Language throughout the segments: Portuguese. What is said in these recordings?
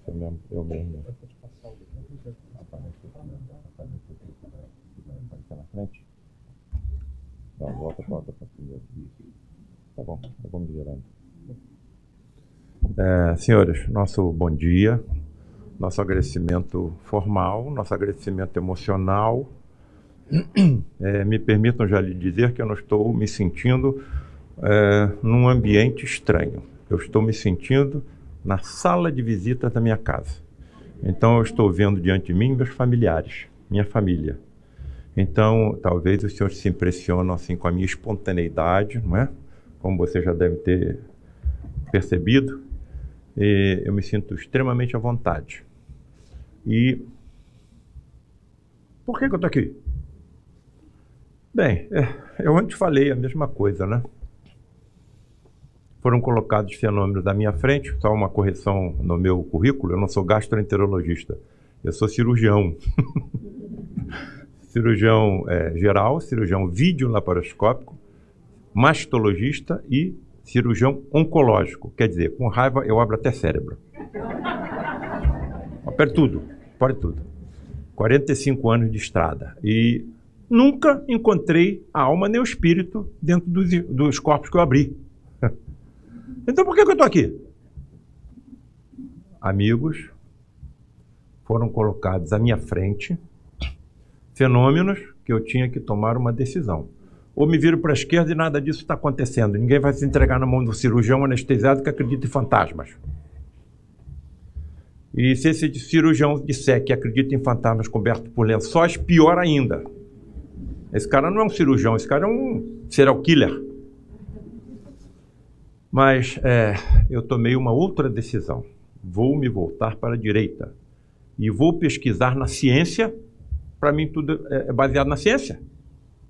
Eu mesmo. Aparece na frente. Não, volta para cima. Tá bom, vamos gerando. Senhores, nosso bom dia, nosso agradecimento formal, nosso agradecimento emocional. Me permitam já lhe dizer que eu não estou me sentindo num ambiente estranho. Eu estou me sentindo na sala de visita da minha casa. Então eu estou vendo diante de mim meus familiares, minha família. Então talvez os senhores se impressionam assim com a minha espontaneidade, não é? Como você já deve ter percebido. E eu me sinto extremamente à vontade. E por que eu estou aqui? Bem, eu antes falei a mesma coisa, né? Foram colocados fenômenos à minha frente, só uma correção no meu currículo, eu não sou gastroenterologista, eu sou cirurgião. Cirurgião geral, cirurgião videolaparoscópico, mastologista e cirurgião oncológico. Quer dizer, com raiva eu abro até cérebro. Pode tudo. 45 anos de estrada. E nunca encontrei a alma nem o espírito dentro dos corpos que eu abri. Então por que eu estou aqui? Amigos, foram colocados à minha frente fenômenos que eu tinha que tomar uma decisão. Ou me viro para a esquerda e nada disso está acontecendo. Ninguém vai se entregar na mão do cirurgião anestesiado que acredita em fantasmas. E se esse cirurgião disser que acredita em fantasmas cobertos por lençóis, pior ainda. Esse cara não é um cirurgião, esse cara é um serial killer. Mas eu tomei uma outra decisão. Vou me voltar para a direita. E vou pesquisar na ciência. Para mim tudo é baseado na ciência.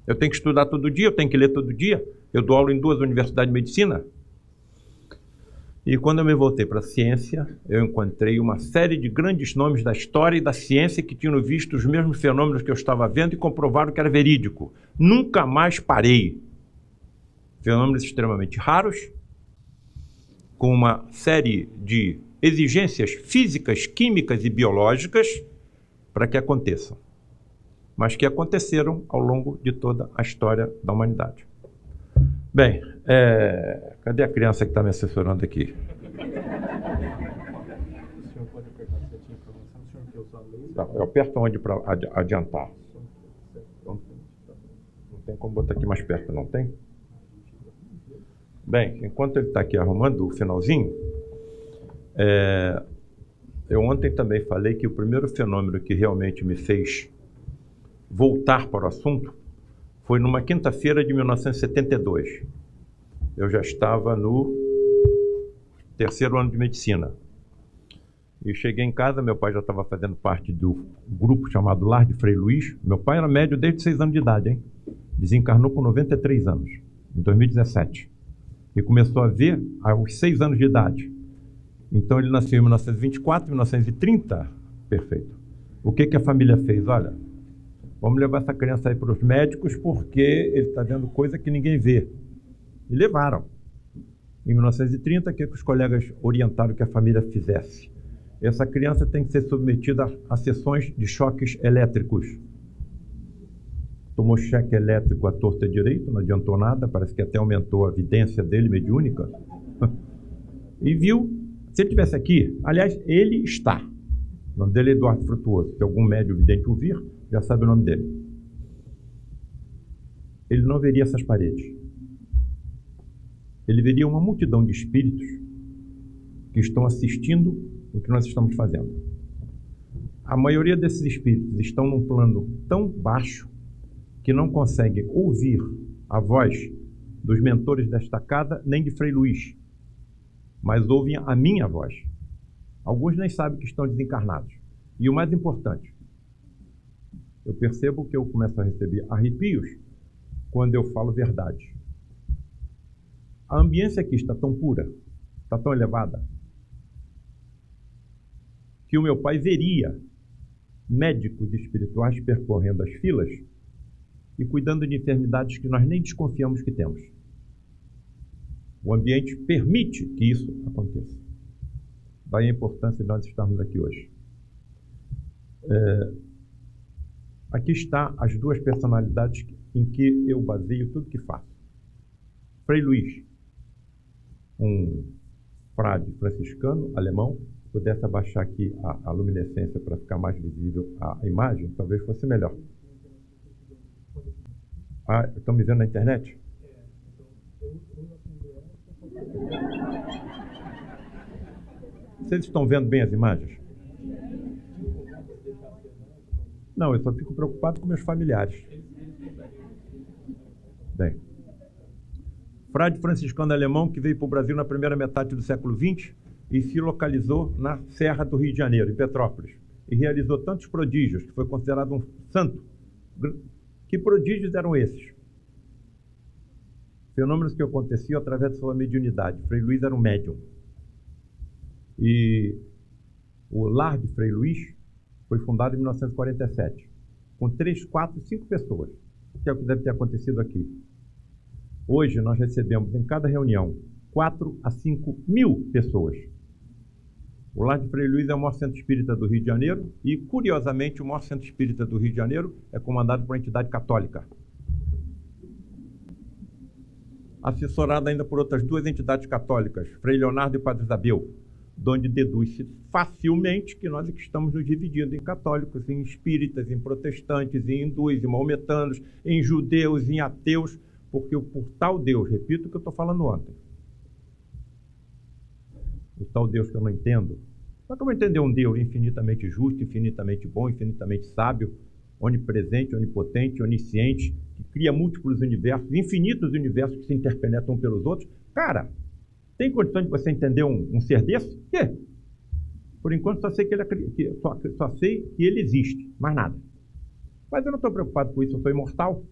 Eu tenho que estudar todo dia, eu tenho que ler todo dia. Eu dou aula em 2 universidades de medicina. E quando eu me voltei para a ciência, eu encontrei uma série de grandes nomes da história e da ciência que tinham visto os mesmos fenômenos que eu estava vendo e comprovaram que era verídico. Nunca mais parei. Fenômenos extremamente raros, com uma série de exigências físicas, químicas e biológicas para que aconteçam. Mas que aconteceram ao longo de toda a história da humanidade. Bem, cadê a criança que está me assessorando aqui? O senhor pode apertar a setinha para avançar? O senhor quer usar a luz? Tá, eu aperto onde para adiantar? Não tem como botar aqui mais perto, não tem? Bem, enquanto ele está aqui arrumando o finalzinho, eu ontem também falei que o primeiro fenômeno que realmente me fez voltar para o assunto foi numa quinta-feira de 1972. Eu já estava no 3º ano de medicina. E cheguei em casa, meu pai já estava fazendo parte do grupo chamado Lar de Frei Luís. Meu pai era médio desde 6 anos de idade, hein? Desencarnou com 93 anos, em 2017. E começou a ver aos 6 anos de idade. Então ele nasceu em 1924, 1930. Perfeito. O que a família fez? Olha, vamos levar essa criança aí para os médicos porque ele está vendo coisa que ninguém vê. E levaram. Em 1930, o que os colegas orientaram que a família fizesse? Essa criança tem que ser submetida a sessões de choques elétricos. Tomou choque elétrico à torta direito, não adiantou nada, parece que até aumentou a vidência dele, mediúnica. E viu, se ele estivesse aqui, aliás, ele está. O nome dele é Eduardo Frutuoso. Se algum médium vidente o vir, já sabe o nome dele. Ele não veria essas paredes. Ele veria uma multidão de espíritos que estão assistindo o que nós estamos fazendo. A maioria desses espíritos estão num plano tão baixo que não conseguem ouvir a voz dos mentores desta casa, nem de Frei Luís, mas ouvem a minha voz. Alguns nem sabem que estão desencarnados. E o mais importante, eu percebo que eu começo a receber arrepios quando eu falo verdade. A ambiência aqui está tão pura, está tão elevada, que o meu pai veria médicos espirituais percorrendo as filas e cuidando de enfermidades que nós nem desconfiamos que temos. O ambiente permite que isso aconteça. Daí a importância de nós estarmos aqui hoje. Aqui está as duas personalidades em que eu baseio tudo que faço. Frei Luís, um frade franciscano, alemão. Se pudesse abaixar aqui a luminescência para ficar mais visível a imagem, talvez fosse melhor. Ah, estão me vendo na internet? Vocês estão vendo bem as imagens? Não, eu só fico preocupado com meus familiares. Bem, frade franciscano alemão que veio para o Brasil na primeira metade do século XX e se localizou na Serra do Rio de Janeiro, em Petrópolis, e realizou tantos prodígios que foi considerado um santo. Que prodígios eram esses? Fenômenos que aconteciam através da sua mediunidade. Frei Luís era um médium. E o lar de Frei Luís foi fundado em 1947, com 3, 4, 5 pessoas, que é o que deve ter acontecido aqui. Hoje nós recebemos em cada reunião 4 a 5 mil pessoas. O lar de Frei Luís é o maior centro espírita do Rio de Janeiro e, curiosamente, o maior centro espírita do Rio de Janeiro é comandado por uma entidade católica, assessorada ainda por outras 2 entidades católicas, Frei Leonardo e Padre Isabel, de onde deduz-se facilmente que nós estamos nos dividindo em católicos, em espíritas, em protestantes, em hindus, em maometanos, em judeus, em ateus, porque por tal Deus, repito o que eu estou falando ontem, o tal Deus que eu não entendo, como é que eu vou entender um Deus infinitamente justo, infinitamente bom, infinitamente sábio, onipresente, onipotente, onisciente, que cria múltiplos universos, infinitos universos que se interpenetram pelos outros? Cara, tem condição de você entender um ser desse? Quê? Por enquanto só sei só sei que ele existe, mais nada. Mas eu não estou preocupado com isso, eu sou imortal.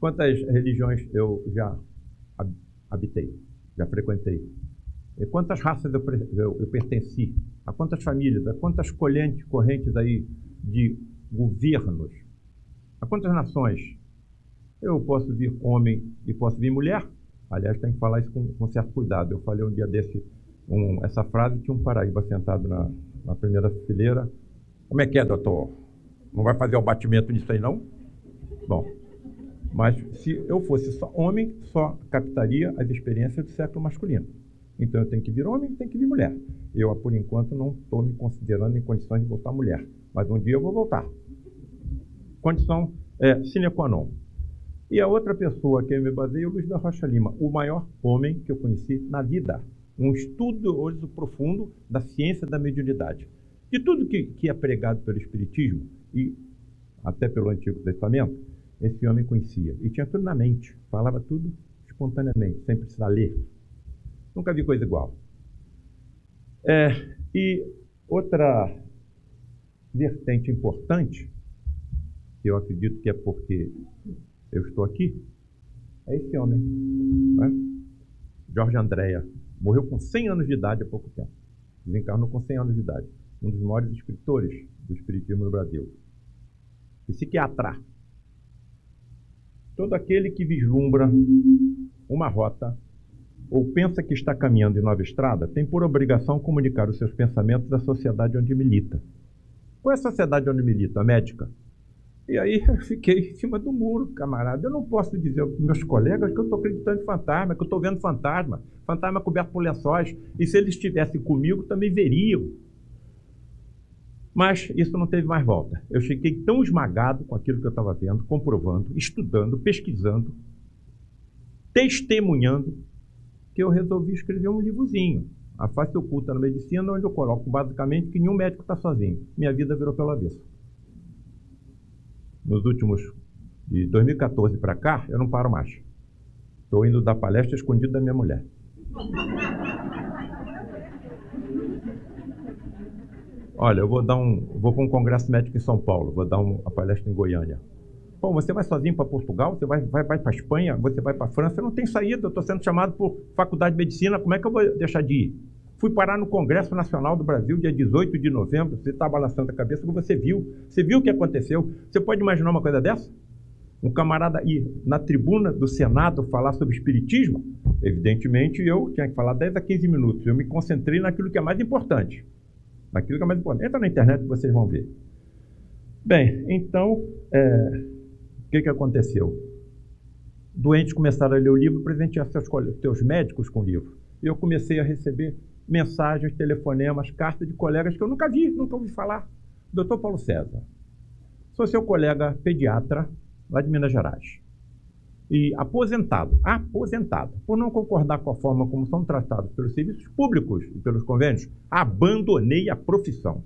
Quantas religiões eu já habitei, já frequentei? E quantas raças eu pertenci? A quantas famílias? A quantas correntes aí de governos? A quantas nações? Eu posso vir homem e posso vir mulher? Aliás, tem que falar isso com certo cuidado. Eu falei um dia desse, essa frase, tinha um paraíba sentado na primeira fileira. Como é que é, doutor? Não vai fazer o batimento nisso aí, não? Bom, mas se eu fosse só homem, só captaria as experiências do século masculino. Então eu tenho que vir homem e tenho que vir mulher. Eu, por enquanto, não estou me considerando em condições de voltar mulher. Mas um dia eu vou voltar. Condição sine qua non. E a outra pessoa que eu me baseio é o Luiz da Rocha Lima, o maior homem que eu conheci na vida. Um estudioso profundo da ciência da mediunidade. De tudo que é pregado pelo Espiritismo e até pelo Antigo Testamento, esse homem conhecia. E tinha tudo na mente, falava tudo espontaneamente, sem precisar ler. Nunca vi coisa igual. E outra vertente importante, que eu acredito que é porque eu estou aqui, é esse homem, né? Jorge Andréa. Morreu com 100 anos de idade há pouco tempo. Desencarnou com 100 anos de idade. Um dos maiores escritores do Espiritismo no Brasil. Psiquiatra. Todo aquele que vislumbra uma rota ou pensa que está caminhando em nova estrada tem por obrigação comunicar os seus pensamentos à sociedade onde milita. Qual é a sociedade onde milita? A médica. E aí eu fiquei em cima do muro, camarada. Eu não posso dizer aos meus colegas que eu estou acreditando em fantasma, que eu estou vendo fantasma. Fantasma coberto por lençóis. E se eles estivessem comigo, também veriam. Mas isso não teve mais volta. Eu cheguei tão esmagado com aquilo que eu estava vendo, comprovando, estudando, pesquisando, testemunhando, que eu resolvi escrever um livrozinho, A Face Oculta na Medicina, onde eu coloco basicamente que nenhum médico está sozinho. Minha vida virou pelo avesso. Nos últimos, de 2014 para cá, eu não paro mais. Estou indo dar palestra escondido da minha mulher. Olha, eu vou para um congresso médico em São Paulo, vou dar uma palestra em Goiânia. Pô, você vai sozinho para Portugal, você vai para a Espanha, você vai para a França, eu não tenho saída, eu estou sendo chamado por faculdade de medicina, como é que eu vou deixar de ir? Fui parar no Congresso Nacional do Brasil, dia 18 de novembro, você está balançando a cabeça, você viu o que aconteceu. Você pode imaginar uma coisa dessa? Um camarada ir na tribuna do Senado falar sobre espiritismo? Evidentemente, eu tinha que falar 10 a 15 minutos. Eu me concentrei naquilo que é mais importante. Naquilo que é mais importante. Entra na internet que vocês vão ver. Bem, então, o que aconteceu? Doentes começaram a ler o livro e presentear seus médicos com o livro. Eu comecei a receber mensagens, telefonemas, cartas de colegas que eu nunca ouvi falar. Dr. Paulo César, sou seu colega pediatra lá de Minas Gerais. E aposentado, por não concordar com a forma como são tratados pelos serviços públicos e pelos convênios, abandonei a profissão.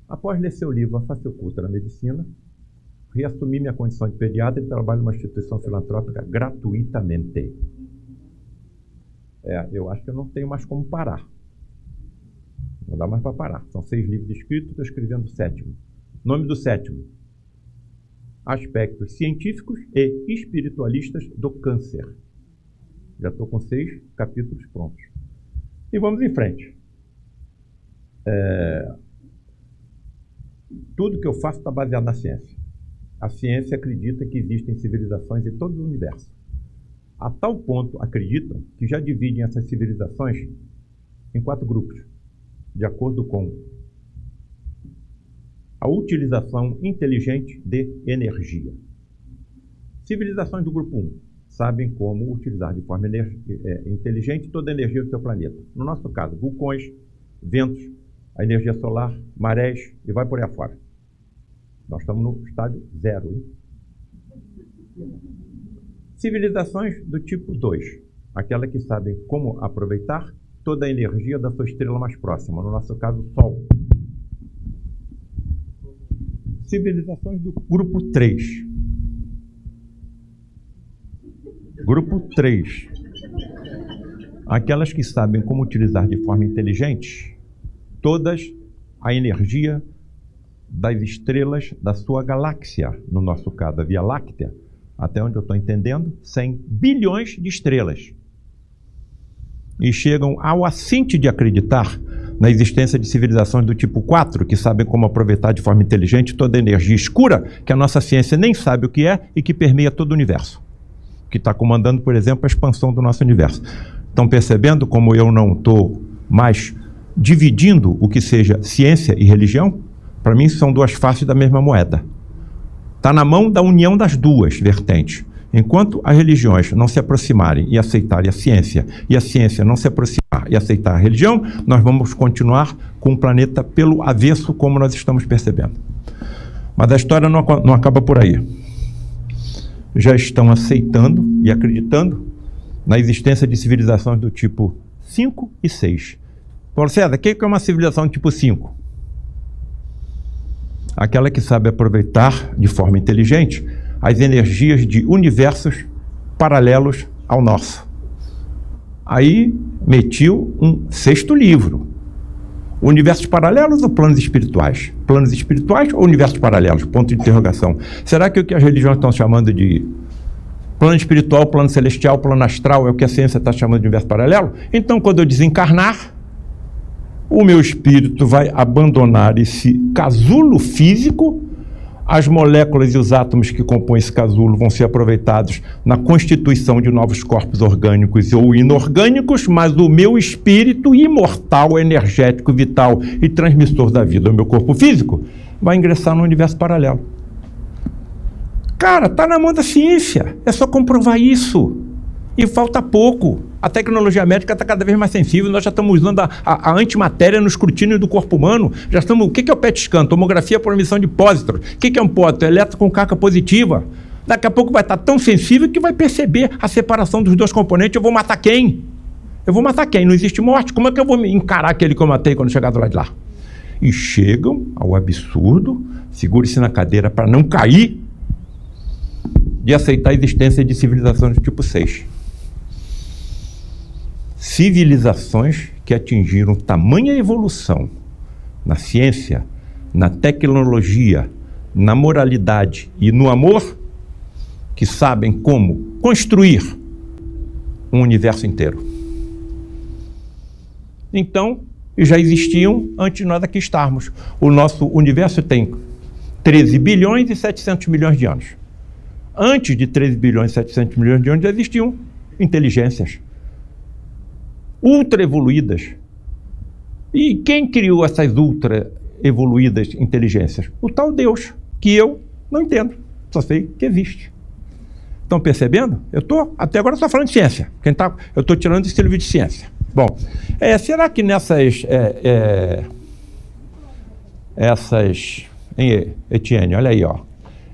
Após ler seu livro, A Face Oculta na Medicina, reassumi minha condição de pediatra e trabalho numa instituição filantrópica gratuitamente. Eu acho que eu não tenho mais como parar. Não dá mais para parar. São 6 livros escritos, estou escrevendo o 7º. Nome do 7º: Aspectos Científicos e Espiritualistas do Câncer. Já estou com 6 capítulos prontos. E vamos em frente. Tudo que eu faço está baseado na ciência. A ciência acredita que existem civilizações em todo o universo. A tal ponto acreditam que já dividem essas civilizações em 4 grupos, de acordo com a utilização inteligente de energia. Civilizações do grupo 1 sabem como utilizar de forma inteligente toda a energia do seu planeta. No nosso caso, vulcões, ventos, a energia solar, marés e vai por aí afora. Nós estamos no estádio 0. Hein? Civilizações do tipo 2, aquelas que sabem como aproveitar toda a energia da sua estrela mais próxima, no nosso caso, o Sol. Civilizações do grupo 3. Grupo 3. Aquelas que sabem como utilizar de forma inteligente toda a energia das estrelas da sua galáxia, no nosso caso, a Via Láctea, até onde eu estou entendendo, 100 bilhões de estrelas. E chegam ao assinte de acreditar na existência de civilizações do tipo 4, que sabem como aproveitar de forma inteligente toda a energia escura, que a nossa ciência nem sabe o que é e que permeia todo o universo, que está comandando, por exemplo, a expansão do nosso universo. Estão percebendo como eu não estou mais dividindo o que seja ciência e religião? Para mim, são 2 faces da mesma moeda. Está na mão da união das 2 vertentes. Enquanto as religiões não se aproximarem e aceitarem a ciência não se aproximar e aceitar a religião, nós vamos continuar com o planeta pelo avesso, como nós estamos percebendo. Mas a história não acaba por aí. Já estão aceitando e acreditando na existência de civilizações do tipo 5 e 6. Paulo César, o que é uma civilização tipo 5? Aquela que sabe aproveitar de forma inteligente as energias de universos paralelos ao nosso. Aí metiu um 6º livro. Universos paralelos ou planos espirituais? Planos espirituais ou universos paralelos? Ponto de interrogação. Será que o que as religiões estão chamando de plano espiritual, plano celestial, plano astral é o que a ciência está chamando de universo paralelo? Então, quando eu desencarnar, o meu espírito vai abandonar esse casulo físico, as moléculas e os átomos que compõem esse casulo vão ser aproveitados na constituição de novos corpos orgânicos ou inorgânicos, mas o meu espírito imortal, energético, vital e transmissor da vida, o meu corpo físico, vai ingressar no universo paralelo. Cara, está na mão da ciência, é só comprovar isso. E falta pouco. A tecnologia médica está cada vez mais sensível, nós já estamos usando a antimatéria no escrutínio do corpo humano. Já estamos. O que é o PET scan? Tomografia por emissão de pósitros. O que é um pósitro? Elétron com carga positiva. Daqui a pouco vai estar tão sensível que vai perceber a separação dos 2 componentes. Eu vou matar quem? Eu vou matar quem? Não existe morte. Como é que eu vou encarar aquele que eu matei quando chegar do lado de lá? E chegam ao absurdo, segure-se na cadeira para não cair, de aceitar a existência de civilizações do tipo 6. Civilizações que atingiram tamanha evolução na ciência, na tecnologia, na moralidade e no amor, que sabem como construir um universo inteiro. Então, já existiam antes de nós aqui estarmos. O nosso universo tem 13 bilhões e 700 milhões de anos. Antes de 13 bilhões e 700 milhões de anos já existiam inteligências ultra evoluídas. E quem criou essas ultra evoluídas inteligências? O tal Deus, que eu não entendo, só sei que existe. Estão percebendo? Até agora só falando de ciência. Eu estou tirando esse livro de ciência. Bom, será que nessas... Etienne, olha aí, ó.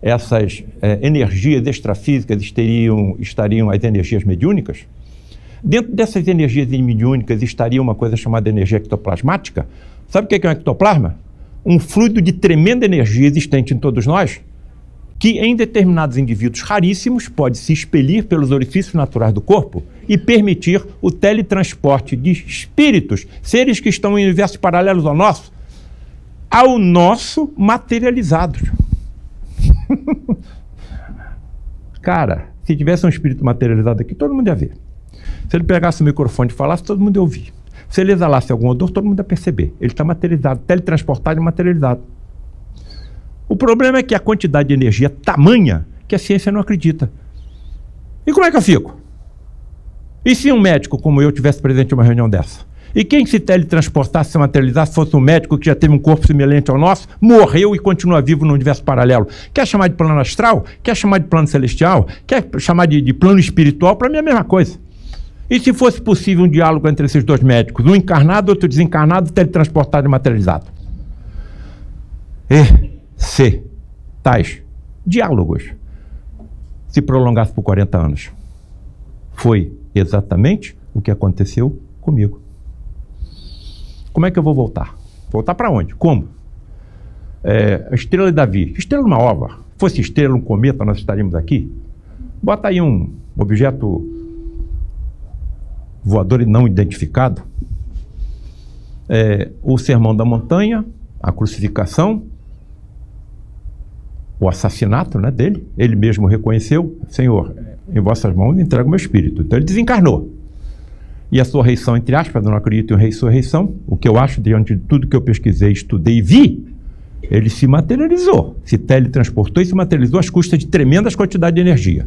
Essas energias extrafísicas estariam as energias mediúnicas? Dentro dessas energias mediúnicas estaria uma coisa chamada energia ectoplasmática. Sabe o que é um ectoplasma? Um fluido de tremenda energia existente em todos nós, que em determinados indivíduos raríssimos pode se expelir pelos orifícios naturais do corpo e permitir o teletransporte de espíritos, seres que estão em universos paralelos ao nosso materializados. Cara, se tivesse um espírito materializado aqui, todo mundo ia ver. Se ele pegasse o microfone e falasse, todo mundo ia ouvir. Se ele exalasse algum odor, todo mundo ia perceber. Ele está materializado, teletransportado e materializado. O problema é que a quantidade de energia é tamanha que a ciência não acredita. E como é que eu fico? E se um médico como eu tivesse presente em uma reunião dessa? E quem se teletransportasse, se materializasse, fosse um médico que já teve um corpo semelhante ao nosso, morreu e continua vivo no universo paralelo? Quer chamar de plano astral? Quer chamar de plano celestial? Quer chamar de plano espiritual? Para mim é a mesma coisa. E se fosse possível um diálogo entre esses dois médicos, um encarnado, outro desencarnado, teletransportado e materializado? Se tais diálogos se prolongassem por 40 anos. Foi exatamente o que aconteceu comigo. Como é que eu vou voltar? Voltar para onde? Como? A estrela de Davi. Estrela de uma ova. Fosse estrela, um cometa, nós estaríamos aqui. Bota aí um objeto voador e não identificado. O sermão da montanha, a crucificação, o assassinato, né, dele. Ele mesmo reconheceu: Senhor, em vossas mãos entrego o meu espírito. Então ele desencarnou. E a sua ressurreição, entre aspas, eu não acredito em ressurreição, o que eu acho, diante de tudo que eu pesquisei, estudei e vi, ele se materializou, se teletransportou e se materializou às custas de tremendas quantidades de energia.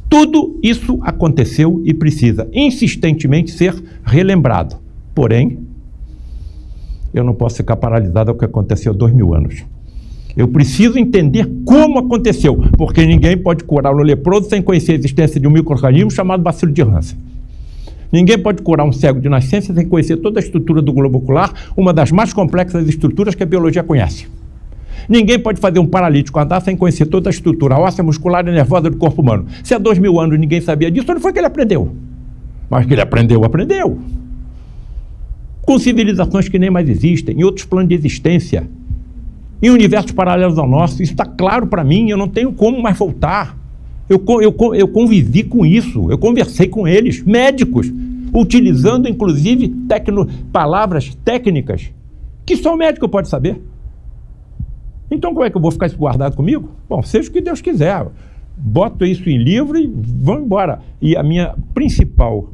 Tudo isso aconteceu e precisa insistentemente ser relembrado. Porém, eu não posso ficar paralisado ao que aconteceu há 2000 anos. Eu preciso entender como aconteceu, porque ninguém pode curar o leproso sem conhecer a existência de um micro-organismo chamado bacilo de Hansen. Ninguém pode curar um cego de nascença sem conhecer toda a estrutura do globo ocular, uma das mais complexas estruturas que a biologia conhece. Ninguém pode fazer um paralítico andar sem conhecer toda a estrutura óssea, muscular e nervosa do corpo humano. Se há 2000 anos ninguém sabia disso, não foi que ele aprendeu. Mas que ele aprendeu. Com civilizações que nem mais existem, em outros planos de existência, em universos paralelos ao nosso, isso está claro para mim, eu não tenho como mais voltar. Eu convivi com isso, eu conversei com eles, médicos, utilizando inclusive palavras técnicas que só o médico pode saber. Então como é que eu vou ficar isso guardado comigo? Bom, seja o que Deus quiser, boto isso em livro e vamos embora. E a minha principal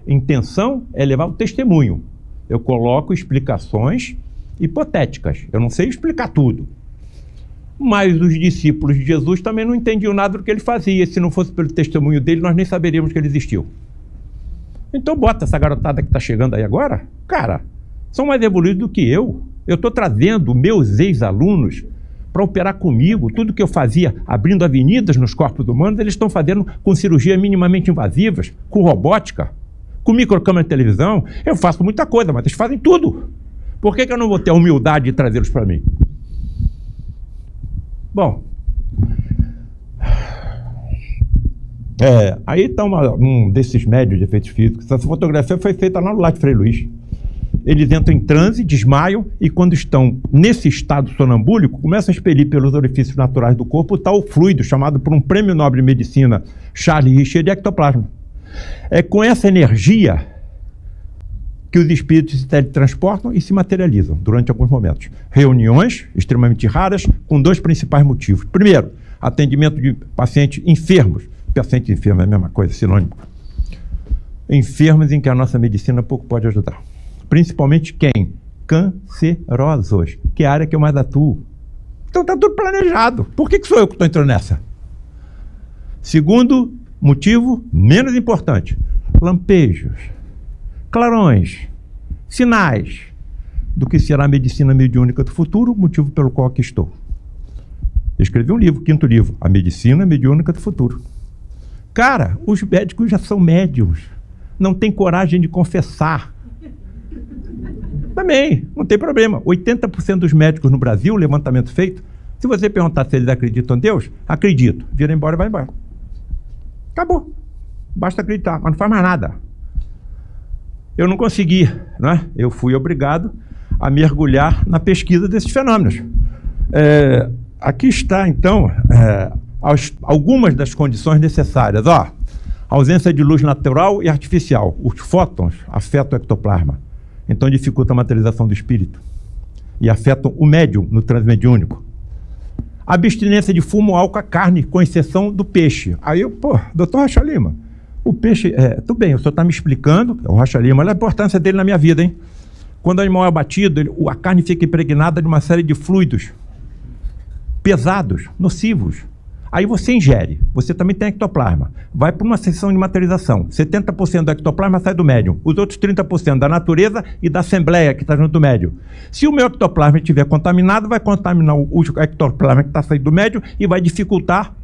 intenção é levar o testemunho. Eu coloco explicações hipotéticas, eu não sei explicar tudo. Mas os discípulos de Jesus também não entendiam nada do que ele fazia. Se não fosse pelo testemunho dele, nós nem saberíamos que ele existiu. Então bota essa garotada que está chegando aí agora, cara, são mais evoluídos do que eu. Eu estou trazendo meus ex-alunos para operar comigo. Tudo que eu fazia abrindo avenidas nos corpos humanos, eles estão fazendo com cirurgias minimamente invasivas, com robótica, com microcâmera de televisão. Eu faço muita coisa, mas eles fazem tudo. Por que eu não vou ter a humildade de trazê-los para mim? Bom, aí está um desses médios de efeitos físicos. Essa fotografia foi feita lá no Lar de Frei Luís. Eles entram em transe, desmaiam, e quando estão nesse estado sonambúlico, começam a expelir pelos orifícios naturais do corpo o tal fluido, chamado por um prêmio Nobel de Medicina, Charles Richer, de ectoplasma. É com essa energia que os espíritos se teletransportam e se materializam durante alguns momentos. Reuniões extremamente raras, com dois principais motivos. Primeiro, atendimento de pacientes enfermos. Paciente enfermo é a mesma coisa, sinônimo. Enfermos em que a nossa medicina pouco pode ajudar. Principalmente quem? Cancerosos, que é a área que eu mais atuo. Então está tudo planejado. Por que sou eu que estou entrando nessa? Segundo, Motivo menos importante: lampejos, clarões, sinais do que será a medicina mediúnica do futuro, motivo pelo qual aqui estou. Eu escrevi um livro, 5º livro, A Medicina Mediúnica do Futuro. Cara, os médicos já são médiums, não tem coragem de confessar. Também, não tem problema. 80% dos médicos no Brasil, levantamento feito, se você perguntar se eles acreditam em Deus, acredito. Vira embora e vai embora. Acabou. Basta acreditar, mas não faz mais nada. Eu não consegui, né? Eu fui obrigado a mergulhar na pesquisa desses fenômenos. Aqui está, então, algumas das condições necessárias. Ausência de luz natural e artificial. Os fótons afetam o ectoplasma, então dificulta a materialização do espírito e afetam o médium no transmediúnico. Abstinência de fumo, álcool, carne, com exceção do peixe. Aí eu, doutor Rocha Lima, o peixe, tudo bem, o senhor está me explicando, o Rocha Lima, olha a importância dele na minha vida, hein? Quando o animal é abatido, a carne fica impregnada de uma série de fluidos pesados, nocivos. Aí você ingere, você também tem ectoplasma. Vai para uma sessão de materialização. 70% do ectoplasma sai do médium. Os outros 30% da natureza e da assembleia que está junto do médium. Se o meu ectoplasma estiver contaminado, vai contaminar o ectoplasma que está saindo do médium e vai dificultar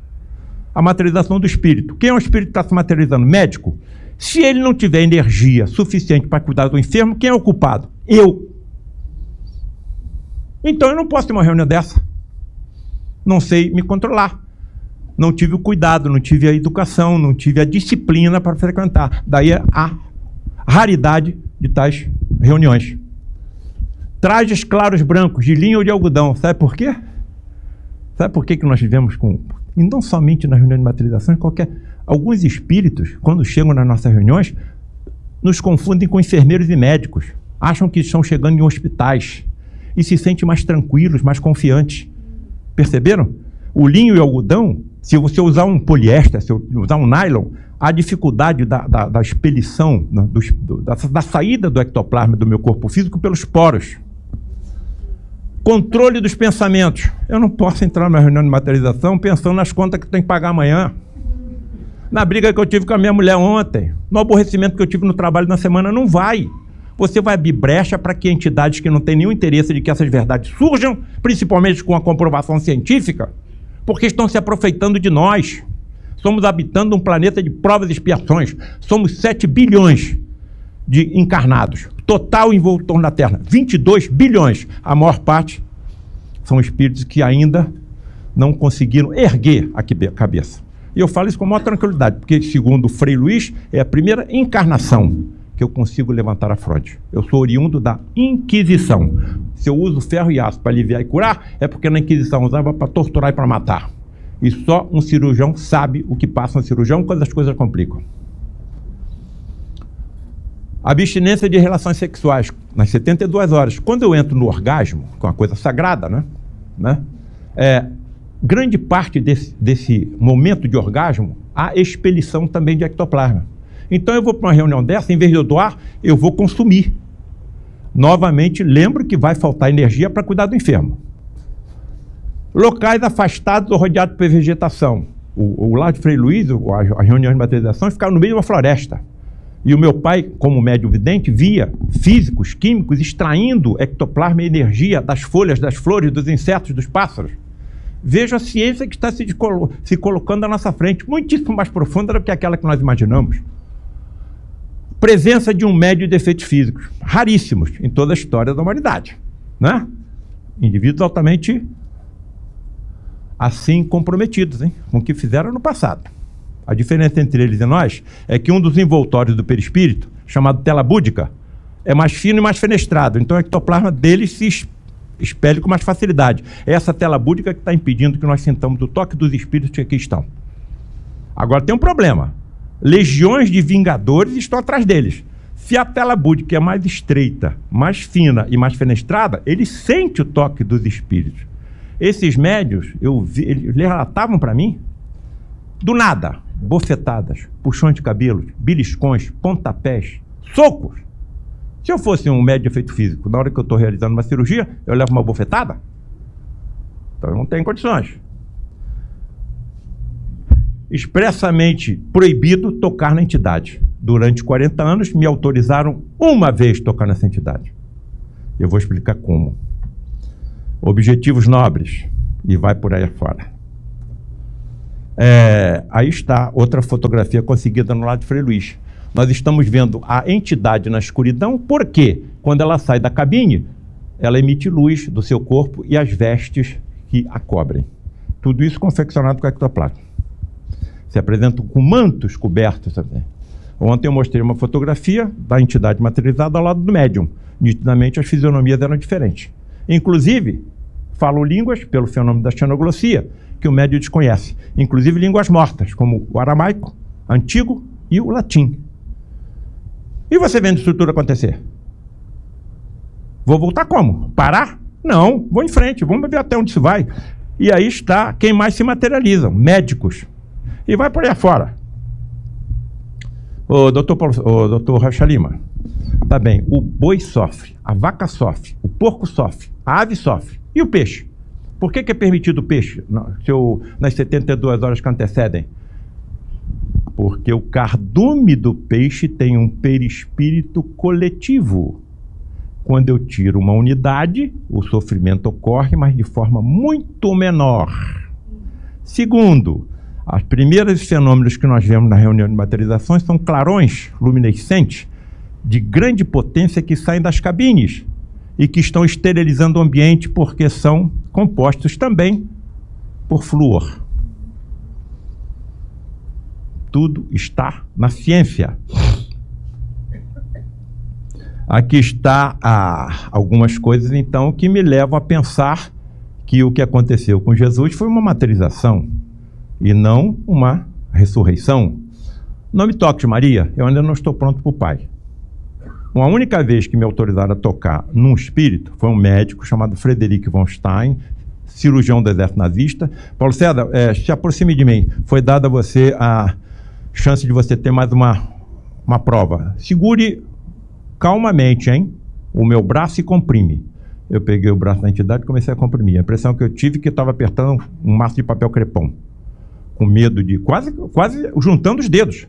a materialização do espírito. Quem é o espírito que está se materializando? Médico. Se ele não tiver energia suficiente para cuidar do enfermo, quem é o culpado? Eu. Então eu não posso ter uma reunião dessa. Não sei me controlar. Não tive o cuidado, não tive a educação, não tive a disciplina para frequentar. Daí a raridade de tais reuniões. Trajes claros brancos, de linho ou de algodão. Sabe por quê? Sabe por que nós vivemos com... E não somente na reunião de materialização, alguns espíritos, quando chegam nas nossas reuniões, nos confundem com enfermeiros e médicos. Acham que estão chegando em hospitais e se sentem mais tranquilos, mais confiantes. Perceberam? O linho e o algodão, se você usar um poliéster, se usar um nylon, a dificuldade da expelição, da saída do ectoplasma do meu corpo físico pelos poros. Controle dos pensamentos. Eu não posso entrar numa reunião de materialização pensando nas contas que tem que pagar amanhã. Na briga que eu tive com a minha mulher ontem, no aborrecimento que eu tive no trabalho na semana, não vai. Você vai abrir brecha para que entidades que não têm nenhum interesse de que essas verdades surjam, principalmente com a comprovação científica, porque estão se aproveitando de nós. Somos habitando um planeta de provas e expiações. Somos 7 bilhões de encarnados. Total envoltor na Terra, 22 bilhões. A maior parte são espíritos que ainda não conseguiram erguer a cabeça. E eu falo isso com maior tranquilidade, porque, segundo Frei Luiz, é a primeira encarnação que eu consigo levantar a fronte. Eu sou oriundo da Inquisição. Se eu uso ferro e aço para aliviar e curar, é porque na Inquisição eu usava para torturar e para matar. E só um cirurgião sabe o que passa um cirurgião quando as coisas complicam. Abstinência de relações sexuais nas 72 horas. Quando eu entro no orgasmo, que é uma coisa sagrada, grande parte desse momento de orgasmo, há expelição também de ectoplasma. Então eu vou para uma reunião dessa, em vez de eu doar, eu vou consumir. Novamente, lembro que vai faltar energia para cuidar do enfermo. Locais afastados ou rodeados por vegetação. O lar de Frei Luiz, as reuniões de materialização, ficaram no meio de uma floresta. E o meu pai, como médium vidente, via físicos, químicos, extraindo ectoplasma e energia das folhas, das flores, dos insetos, dos pássaros. Vejo a ciência que está se colocando à nossa frente, muitíssimo mais profunda do que aquela que nós imaginamos. Presença de um médium de efeitos físicos, raríssimos em toda a história da humanidade, né? Indivíduos altamente assim comprometidos, com o que fizeram no passado. A diferença entre eles e nós é que um dos envoltórios do perispírito, chamado tela búdica, é mais fino e mais fenestrado, então o ectoplasma deles se expele com mais facilidade. É essa tela búdica que está impedindo que nós sintamos o toque dos espíritos que aqui estão. Agora tem um problema. Legiões de vingadores estão atrás deles. Se a tela búdica é mais estreita, mais fina e mais fenestrada, ele sente o toque dos espíritos. Esses médios, eles relatavam para mim, do nada, bofetadas, puxões de cabelos, beliscões, pontapés, socos. Se eu fosse um médium de efeito físico, na hora que eu estou realizando uma cirurgia, eu levo uma bofetada? Então eu não tenho condições. expressamente proibido tocar na entidade. Durante 40 anos, me autorizaram uma vez tocar nessa entidade. Eu vou explicar como. Objetivos nobres, e vai por aí fora. Aí está outra fotografia conseguida no lado de Frei Luís. Nós estamos vendo a entidade na escuridão, porque quando ela sai da cabine, ela emite luz do seu corpo e as vestes que a cobrem. Tudo isso confeccionado com ectoplasma. Se apresentam com mantos cobertos também. Ontem eu mostrei uma fotografia da entidade materializada ao lado do médium. Nitidamente as fisionomias eram diferentes. Inclusive, falam línguas, pelo fenômeno da xenoglossia, que o médium desconhece. Inclusive línguas mortas, como o aramaico, antigo e o latim. E você vendo a estrutura acontecer? Vou voltar como? Parar? Não, vou em frente, vamos ver até onde isso vai. E aí está quem mais se materializam, médicos. E vai por aí afora. O doutor Rocha Lima, tá bem, o boi sofre, a vaca sofre, o porco sofre, a ave sofre. E o peixe? Por que é permitido o peixe nas 72 horas que antecedem? Porque o cardume do peixe tem um perispírito coletivo. Quando eu tiro uma unidade, o sofrimento ocorre, mas de forma muito menor. Segundo, os primeiros fenômenos que nós vemos na reunião de materializações são clarões luminescentes de grande potência que saem das cabines e que estão esterilizando o ambiente porque são compostos também por flúor. Tudo está na ciência. Aqui está algumas coisas, então, que me levam a pensar que o que aconteceu com Jesus foi uma materialização e não uma ressurreição. Não me toque, Maria, eu ainda não estou pronto para o Pai. Uma única vez que me autorizaram a tocar num espírito foi um médico chamado Frederic von Stein, cirurgião do exército nazista. Paulo César, se aproxime de mim. Foi dada a você a chance de você ter mais uma prova. Segure calmamente, o meu braço e comprime. Eu peguei o braço da entidade e comecei a comprimir. A impressão que eu tive é que eu estava apertando um maço de papel crepom. Com medo de... Quase juntando os dedos.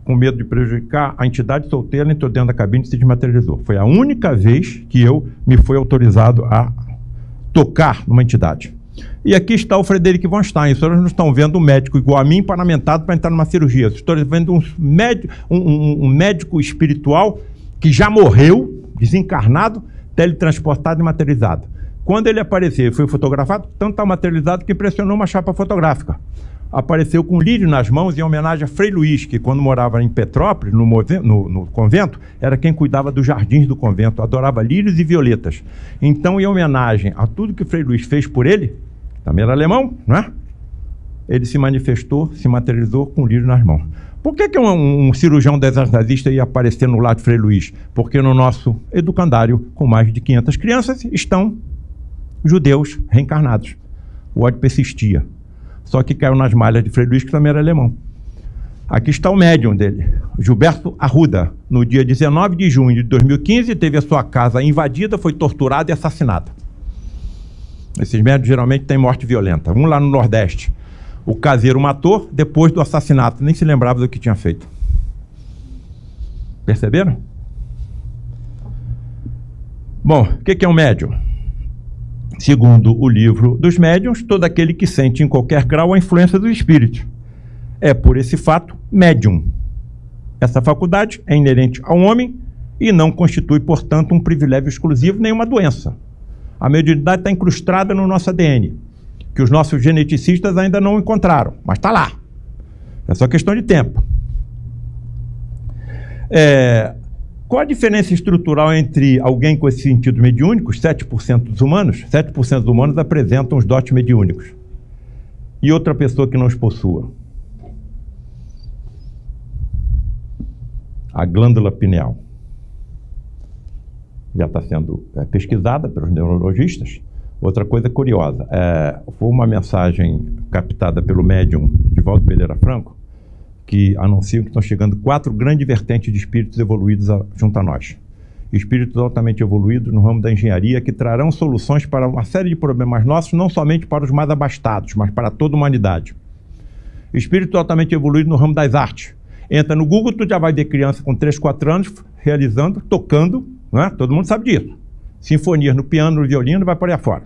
Com medo de prejudicar a entidade solteira, entrou dentro da cabine e se desmaterializou. Foi a única vez que me foi autorizado a tocar numa entidade. E aqui está o Frederic von Stein. Os senhores não estão vendo um médico igual a mim, paramentado para entrar numa cirurgia. Vocês estão vendo um médico espiritual que já morreu, desencarnado, teletransportado e materializado. Quando ele apareceu e foi fotografado, tanto está materializado que impressionou uma chapa fotográfica. Apareceu com lírio nas mãos em homenagem a Frei Luís, que quando morava em Petrópolis, no convento, era quem cuidava dos jardins do convento, adorava lírios e violetas. Então, em homenagem a tudo que Frei Luís fez por ele, também era alemão, não é? Ele se manifestou, se materializou com lírio nas mãos. Por que um cirurgião do exército nazista ia aparecer no lado de Frei Luís? Porque no nosso educandário, com mais de 500 crianças, estão judeus reencarnados. O ódio persistia. Só que caiu nas malhas de Frei Luís, que também era alemão. Aqui está o médium dele, Gilberto Arruda. No dia 19 de junho de 2015, teve a sua casa invadida, foi torturado e assassinado. Esses médiums geralmente têm morte violenta. Um lá no Nordeste. O caseiro matou depois do assassinato, nem se lembrava do que tinha feito. Perceberam? Bom, o que é um médium? Segundo o livro dos médiuns, todo aquele que sente em qualquer grau a influência do espírito. É por esse fato médium. Essa faculdade é inerente ao homem e não constitui, portanto, um privilégio exclusivo nem uma doença. A mediunidade está incrustada no nosso ADN, que os nossos geneticistas ainda não encontraram, mas está lá. É só questão de tempo. Qual a diferença estrutural entre alguém com esses sentidos mediúnicos, 7% dos humanos? 7% dos humanos apresentam os dotes mediúnicos. E outra pessoa que não os possua? A glândula pineal. Já está sendo pesquisada pelos neurologistas. Outra coisa curiosa, foi uma mensagem captada pelo médium Divaldo Pereira Franco, que anunciam que estão chegando 4 grandes vertentes de espíritos evoluídos junto a nós. Espíritos altamente evoluídos no ramo da engenharia que trarão soluções para uma série de problemas nossos, não somente para os mais abastados, mas para toda a humanidade. Espírito altamente evoluído no ramo das artes. Entra no Google, tu já vai ver criança com 3, 4 anos realizando, tocando, né? Todo mundo sabe disso. Sinfonias no piano, no violino, vai por aí afora.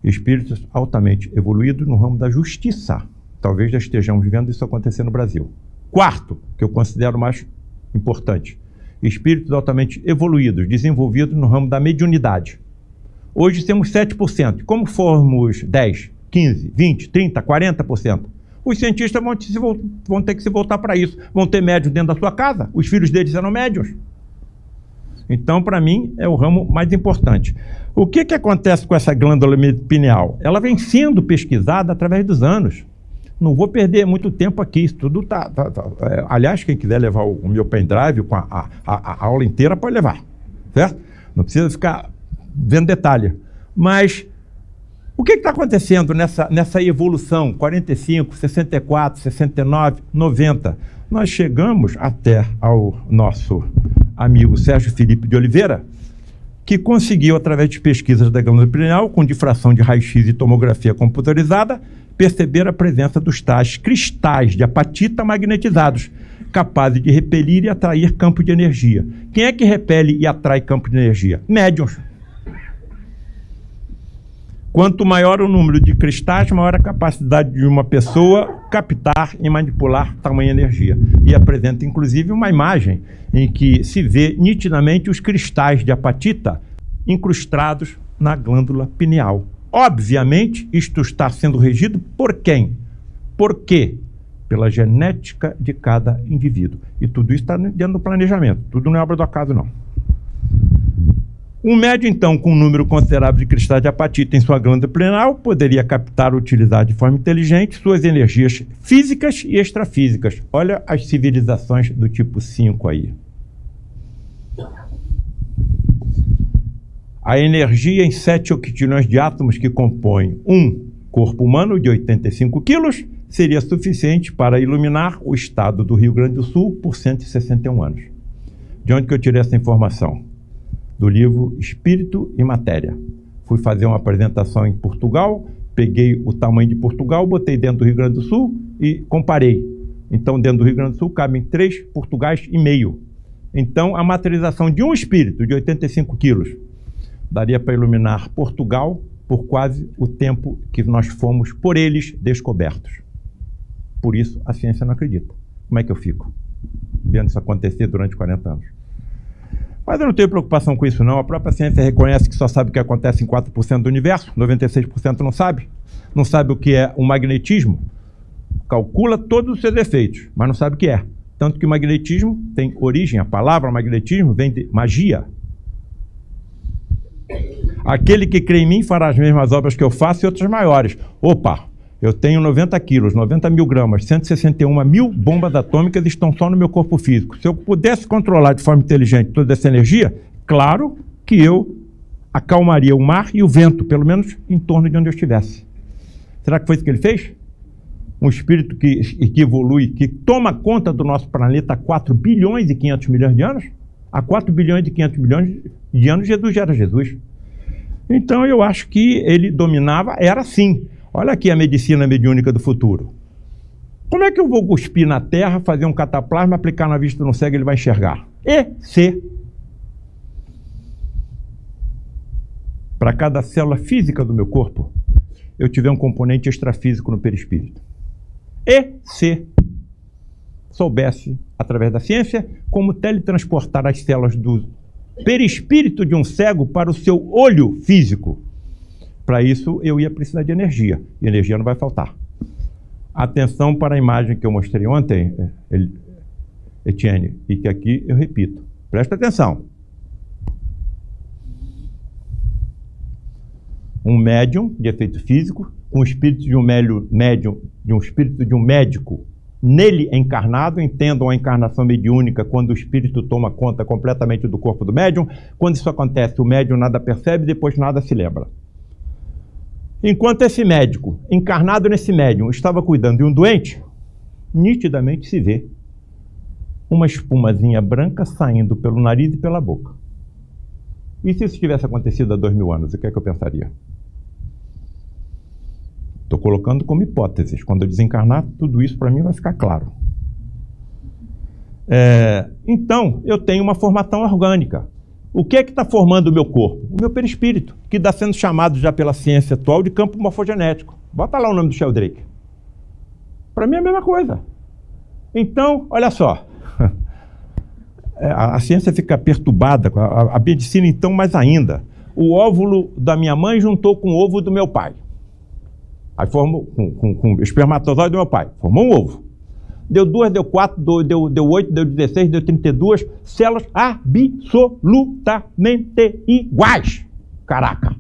Espíritos altamente evoluídos no ramo da justiça. Talvez já estejamos vendo isso acontecer no Brasil. Quarto, que eu considero mais importante, espíritos altamente evoluídos, desenvolvidos no ramo da mediunidade. Hoje temos 7%. Como formos 10, 15, 20, 30, 40%? Os cientistas vão ter que se voltar para isso. Vão ter médios dentro da sua casa. Os filhos deles eram médios. Então, para mim, é o ramo mais importante. O que acontece com essa glândula pineal? Ela vem sendo pesquisada através dos anos. Não vou perder muito tempo aqui, isso tudo tá. Aliás, quem quiser levar o meu pendrive com a aula inteira pode levar, certo? Não precisa ficar vendo detalhe. Mas o que está acontecendo nessa evolução? 45, 64, 69, 90. Nós chegamos até ao nosso amigo Sérgio Felipe de Oliveira, que conseguiu, através de pesquisas da glândula pineal, com difração de raio-x e tomografia computadorizada, perceber a presença dos tais cristais de apatita magnetizados, capazes de repelir e atrair campo de energia. Quem é que repele e atrai campo de energia? Médiuns. Quanto maior o número de cristais, maior a capacidade de uma pessoa captar e manipular tamanha energia. E apresenta, inclusive, uma imagem em que se vê nitidamente os cristais de apatita incrustados na glândula pineal. Obviamente, isto está sendo regido por quem? Por quê? Pela genética de cada indivíduo. E tudo isso está dentro do planejamento. Tudo não é obra do acaso, não. Um médium, então, com um número considerável de cristais de apatita em sua glândula pineal, poderia captar e utilizar de forma inteligente suas energias físicas e extrafísicas. Olha as civilizações do tipo 5 aí. A energia em 7 octilhões de átomos que compõem um corpo humano de 85 quilos seria suficiente para iluminar o estado do Rio Grande do Sul por 161 anos. De onde que eu tirei essa informação? Do livro Espírito e Matéria. Fui fazer uma apresentação em Portugal, peguei o tamanho de Portugal, botei dentro do Rio Grande do Sul e comparei. Então, dentro do Rio Grande do Sul, cabem 3 Portugais e meio. Então, a materialização de um espírito de 85 quilos daria para iluminar Portugal por quase o tempo que nós fomos por eles descobertos. Por isso, a ciência não acredita. Como é que eu fico vendo isso acontecer durante 40 anos? Mas eu não tenho preocupação com isso, não. A própria ciência reconhece que só sabe o que acontece em 4% do universo, 96% não sabe. Não sabe o que é o magnetismo, calcula todos os seus efeitos, mas não sabe o que é. Tanto que o magnetismo tem origem, a palavra magnetismo vem de magia. Aquele que crê em mim fará as mesmas obras que eu faço e outras maiores. Opa, eu tenho 90 quilos, 90 mil gramas, 161 mil bombas atômicas estão só no meu corpo físico. Se eu pudesse controlar de forma inteligente toda essa energia, claro que eu acalmaria o mar e o vento, pelo menos em torno de onde eu estivesse. Será que foi isso que ele fez? Um espírito que evolui, que toma conta do nosso planeta há 4 bilhões e 500 milhões de anos? Há 4 bilhões e 500 milhões de anos, Jesus já era Jesus. Então, eu acho que ele dominava, era assim. Olha aqui a medicina mediúnica do futuro. Como é que eu vou cuspir na terra, fazer um cataplasma, aplicar na vista no cego e ele vai enxergar? E se, para cada célula física do meu corpo, eu tiver um componente extrafísico no perispírito? E se soubesse, através da ciência, como teletransportar as células do perispírito de um cego para o seu olho físico? Para isso, eu ia precisar de energia, e energia não vai faltar. Atenção para a imagem que eu mostrei ontem, Etienne, e que aqui eu repito. Presta atenção. Um médium de efeito físico, um espírito de um médium, de um espírito de um médico, nele encarnado. Entendam a encarnação mediúnica, quando o espírito toma conta completamente do corpo do médium. Quando isso acontece, o médium nada percebe, depois nada se lembra. Enquanto esse médico, encarnado nesse médium, estava cuidando de um doente, nitidamente se vê uma espumazinha branca saindo pelo nariz e pela boca. E se isso tivesse acontecido há 2000 anos, o que é que eu pensaria? Estou colocando como hipóteses. Quando eu desencarnar, tudo isso para mim vai ficar claro. Então, eu tenho uma formação orgânica. O que é que está formando o meu corpo? O meu perispírito, que está sendo chamado já pela ciência atual de campo morfogenético. Bota lá o nome do Sheldrake. Para mim é a mesma coisa. Então, olha só. A ciência fica perturbada, a medicina então mais ainda. O óvulo da minha mãe juntou com o ovo do meu pai. Aí formou com o espermatozoide do meu pai. Formou um ovo. Deu 2, deu 4, deu 8, deu 16, deu 32 células absolutamente iguais. Caraca!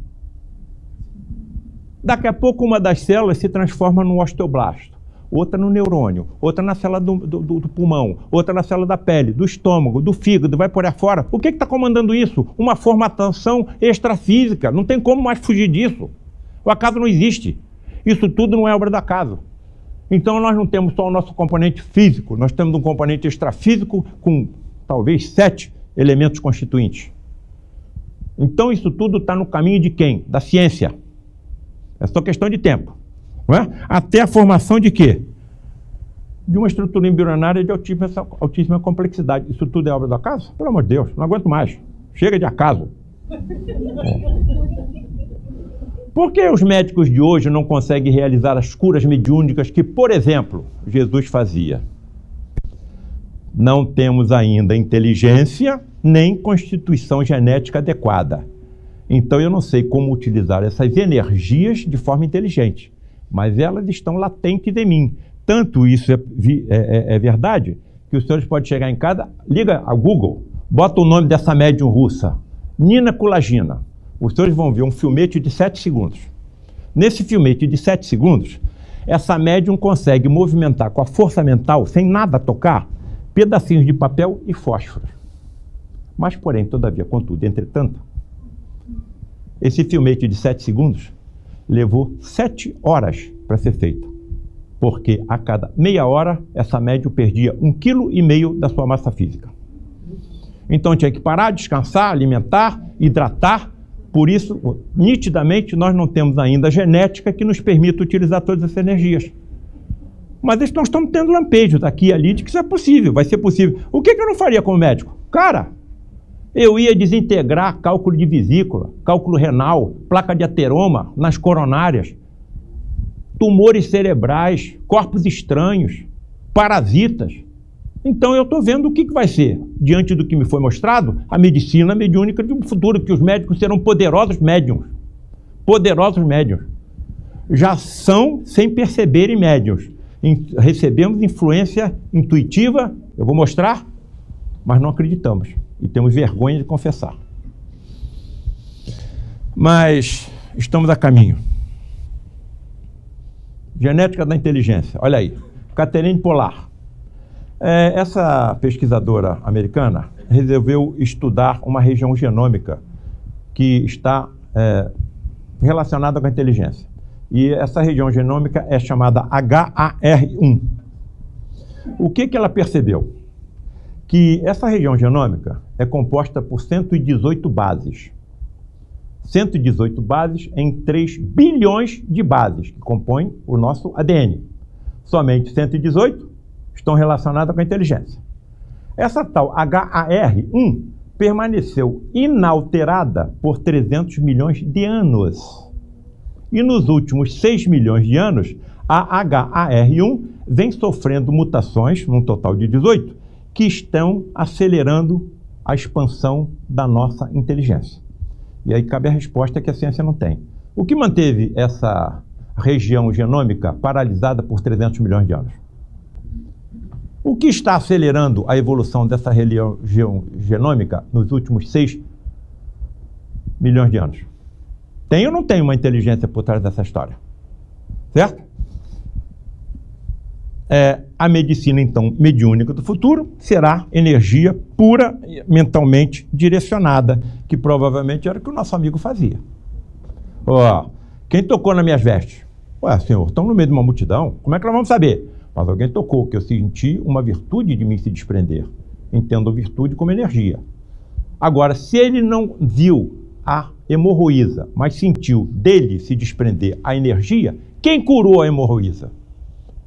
Daqui a pouco uma das células se transforma num osteoblasto, outra no neurônio, outra na célula do pulmão, outra na célula da pele, do estômago, do fígado, vai por aí fora. O que está comandando isso? Uma formatação extrafísica. Não tem como mais fugir disso. O acaso não existe. Isso tudo não é obra do acaso. Então nós não temos só o nosso componente físico, nós temos um componente extrafísico com talvez 7 elementos constituintes. Então isso tudo está no caminho de quem? Da ciência. É só questão de tempo. Não é? Até a formação de quê? De uma estrutura embrionária de altíssima complexidade. Isso tudo é obra do acaso? Pelo amor de Deus, não aguento mais. Chega de acaso. Por que os médicos de hoje não conseguem realizar as curas mediúnicas que, por exemplo, Jesus fazia? Não temos ainda inteligência nem constituição genética adequada. Então eu não sei como utilizar essas energias de forma inteligente, mas elas estão latentes em mim. Tanto isso é verdade, que os senhores podem chegar em casa, liga a Google, bota o nome dessa médium russa, Nina Kulagina. Os senhores vão ver um filmete de 7 segundos. Nesse filmete de 7 segundos, essa médium consegue movimentar com a força mental, sem nada tocar, pedacinhos de papel e fósforo. Mas, porém, todavia, contudo, entretanto, esse filmete de 7 segundos levou 7 horas para ser feito. Porque a cada meia hora, essa médium perdia 1,5 kg da sua massa física. Então tinha que parar, descansar, alimentar, hidratar. Por isso, nitidamente, nós não temos ainda a genética que nos permita utilizar todas essas energias. Mas nós estamos tendo lampejos aqui e ali de que isso é possível, vai ser possível. O que eu não faria como médico? Cara, eu ia desintegrar cálculo de vesícula, cálculo renal, placa de ateroma nas coronárias, tumores cerebrais, corpos estranhos, parasitas. Então eu estou vendo o que vai ser, diante do que me foi mostrado, a medicina mediúnica de um futuro, que os médicos serão poderosos médiums. Poderosos médiums. Já são, sem perceberem, médiums. Recebemos influência intuitiva, eu vou mostrar, mas não acreditamos. E temos vergonha de confessar. Mas estamos a caminho. Genética da inteligência, olha aí. Catherine Pollard. Essa pesquisadora americana resolveu estudar uma região genômica que está relacionada com a inteligência. E essa região genômica é chamada HAR1. O que ela percebeu? Que essa região genômica é composta por 118 bases. 118 bases em 3 bilhões de bases que compõem o nosso ADN. Somente 118 estão relacionadas com a inteligência. Essa tal HAR1 permaneceu inalterada por 300 milhões de anos. E nos últimos 6 milhões de anos, a HAR1 vem sofrendo mutações, num total de 18, que estão acelerando a expansão da nossa inteligência. E aí cabe a resposta que a ciência não tem. O que manteve essa região genômica paralisada por 300 milhões de anos? O que está acelerando a evolução dessa região genômica nos últimos 6 milhões de anos? Tem ou não tem uma inteligência por trás dessa história? Certo? A medicina, então, mediúnica do futuro será energia pura, mentalmente direcionada, que provavelmente era o que o nosso amigo fazia. Quem tocou nas minhas vestes? Ué, senhor, estamos no meio de uma multidão, como é que nós vamos saber? Mas alguém tocou, que eu senti uma virtude de mim se desprender. Entendo virtude como energia. Agora, se ele não viu a hemorroísa, mas sentiu dele se desprender a energia, quem curou a hemorroísa?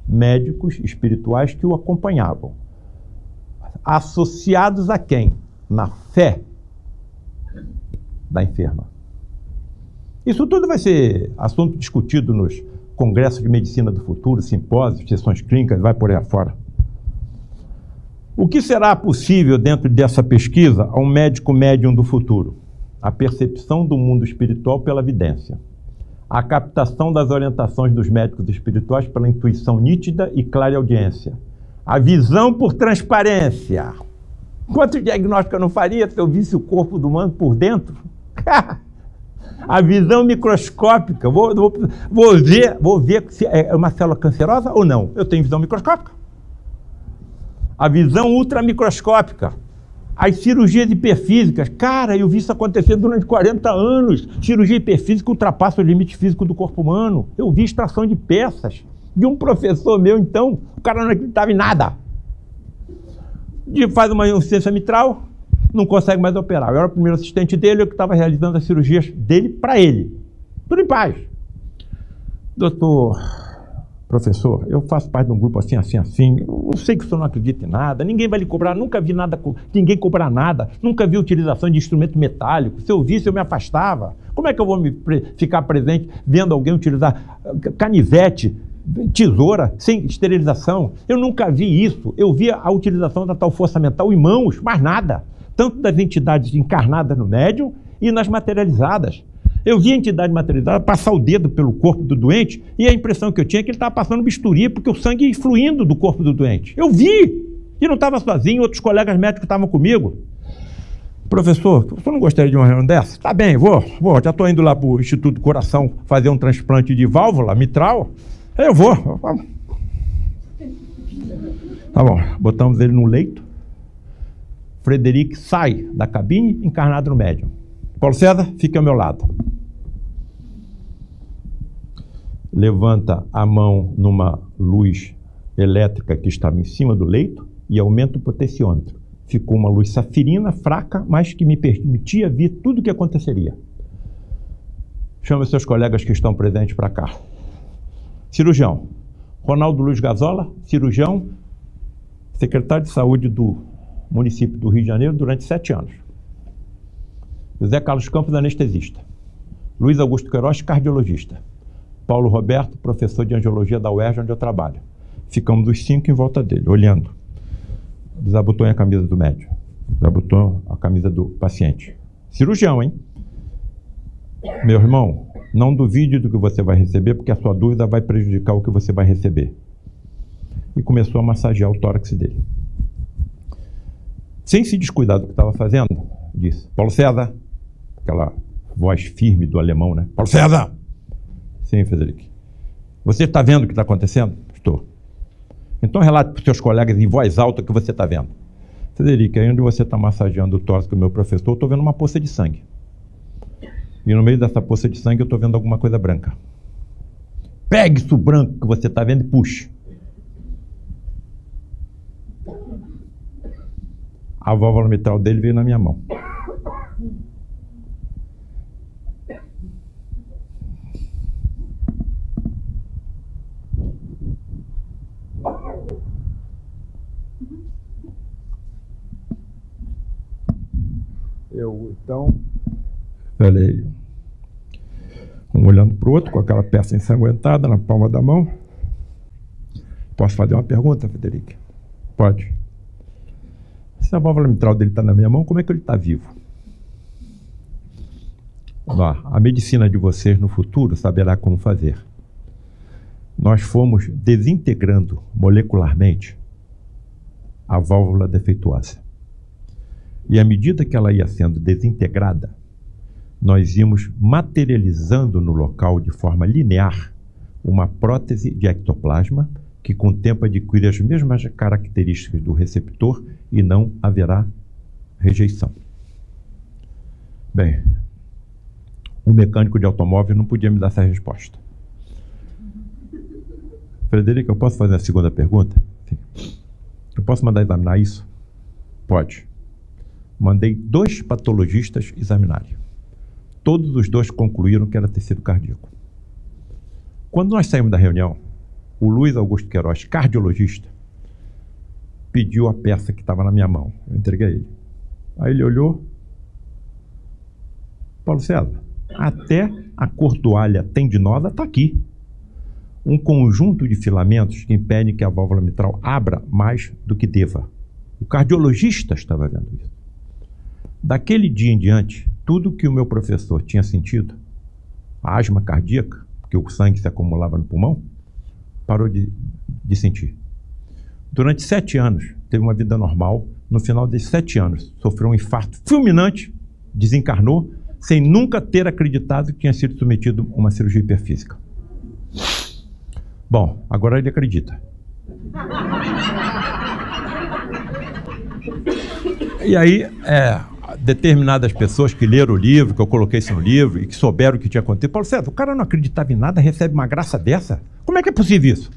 Médicos espirituais que o acompanhavam. Associados a quem? Na fé da enferma. Isso tudo vai ser assunto discutido nos congressos de medicina do futuro, simpósios, sessões clínicas, vai por aí afora. O que será possível dentro dessa pesquisa a um médico médium do futuro? A percepção do mundo espiritual pela vidência. A captação das orientações dos médicos espirituais pela intuição nítida e clareaudiência. A visão por transparência. Quanto diagnóstico eu não faria se eu visse o corpo do humano por dentro? A visão microscópica. Vou ver se é uma célula cancerosa ou não. Eu tenho visão microscópica. A visão ultramicroscópica. As cirurgias hiperfísicas. Cara, eu vi isso acontecer durante 40 anos. Cirurgia hiperfísica ultrapassa o limite físico do corpo humano. Eu vi extração de peças. De um professor meu, então, o cara não acreditava em nada. Faz uma insuficiência mitral, não consegue mais operar. Eu era o primeiro assistente dele, eu que estava realizando as cirurgias dele para ele. Tudo em paz. Doutor, professor, eu faço parte de um grupo assim. Eu sei que o senhor não acredita em nada, ninguém vai lhe cobrar, nunca vi nada, ninguém cobrar nada, nunca vi utilização de instrumento metálico. Se eu visse, eu me afastava. Como é que eu vou ficar presente vendo alguém utilizar canivete, tesoura, sem esterilização? Eu nunca vi isso. Eu vi a utilização da tal força mental em mãos, mais nada. Tanto das entidades encarnadas no médium e nas materializadas. Eu vi a entidade materializada passar o dedo pelo corpo do doente e a impressão que eu tinha é que ele estava passando bisturi, porque o sangue ia fluindo do corpo do doente. Eu vi! E não estava sozinho, outros colegas médicos estavam comigo. Professor, o senhor não gostaria de uma reunião dessa? Tá bem, vou. Já estou indo lá para o Instituto do Coração fazer um transplante de válvula mitral. Eu vou. Tá bom, botamos ele no leito. Frederic sai da cabine, encarnado no médium. Paulo César, fique ao meu lado. Levanta a mão numa luz elétrica que estava em cima do leito e aumenta o potenciômetro. Ficou uma luz safirina, fraca, mas que me permitia ver tudo o que aconteceria. Chama os seus colegas que estão presentes para cá. Cirurgião, Ronaldo Luiz Gazola, cirurgião, secretário de saúde do município do Rio de Janeiro durante 7 anos. José Carlos Campos, anestesista. Luiz Augusto Queiroz, cardiologista. Paulo Roberto, professor de angiologia da UERJ, onde eu trabalho. Ficamos os 5 em volta dele, olhando. Desabotou a camisa do médico. Desabotou a camisa do paciente. Cirurgião, hein? Meu irmão, não duvide do que você vai receber, porque a sua dúvida vai prejudicar o que você vai receber. E começou a massagear o tórax dele. Sem se descuidar do que estava fazendo, disse: Paulo César, aquela voz firme do alemão, né? Paulo César! Sim, Frederic. Você está vendo o que está acontecendo? Estou. Então relate para os seus colegas em voz alta o que você está vendo. Frederic, aí onde você está massageando o tórax do meu professor, eu estou vendo uma poça de sangue. E no meio dessa poça de sangue eu estou vendo alguma coisa branca. Pegue isso branco que você está vendo e puxe. A válvula mitral dele veio na minha mão. Eu, então, falei, um olhando para o outro, com aquela peça ensanguentada na palma da mão. Posso fazer uma pergunta, Frederic? Pode. Se a válvula mitral dele está na minha mão, como é que ele está vivo? A medicina de vocês no futuro saberá como fazer. Nós fomos desintegrando molecularmente a válvula defeituosa. E à medida que ela ia sendo desintegrada, nós íamos materializando no local de forma linear uma prótese de ectoplasma que com o tempo adquire as mesmas características do receptor e não haverá rejeição. Bem, o mecânico de automóvel não podia me dar essa resposta. Frederico, eu posso fazer a segunda pergunta? Sim. Eu posso mandar examinar isso? Pode. Mandei 2 patologistas examinarem. todos os dois concluíram que era tecido cardíaco. Quando nós saímos da reunião, o Luiz Augusto Queiroz, cardiologista, pediu a peça que estava na minha mão. Eu entreguei a ele. Aí ele olhou. Paulo César, até a cordoalha tendinosa está aqui. Um conjunto de filamentos que impedem que a válvula mitral abra mais do que deva. O cardiologista estava vendo isso. Daquele dia em diante, tudo que o meu professor tinha sentido, a asma cardíaca, porque o sangue se acumulava no pulmão, parou de sentir. Durante 7 anos, teve uma vida normal. No final desses 7 anos, sofreu um infarto fulminante, desencarnou, sem nunca ter acreditado que tinha sido submetido a uma cirurgia hiperfísica. Bom, agora ele acredita. E aí, determinadas pessoas que leram o livro, que eu coloquei isso no livro, e que souberam o que tinha acontecido, Paulo César, o cara não acreditava em nada, recebe uma graça dessa? Como é que é possível isso?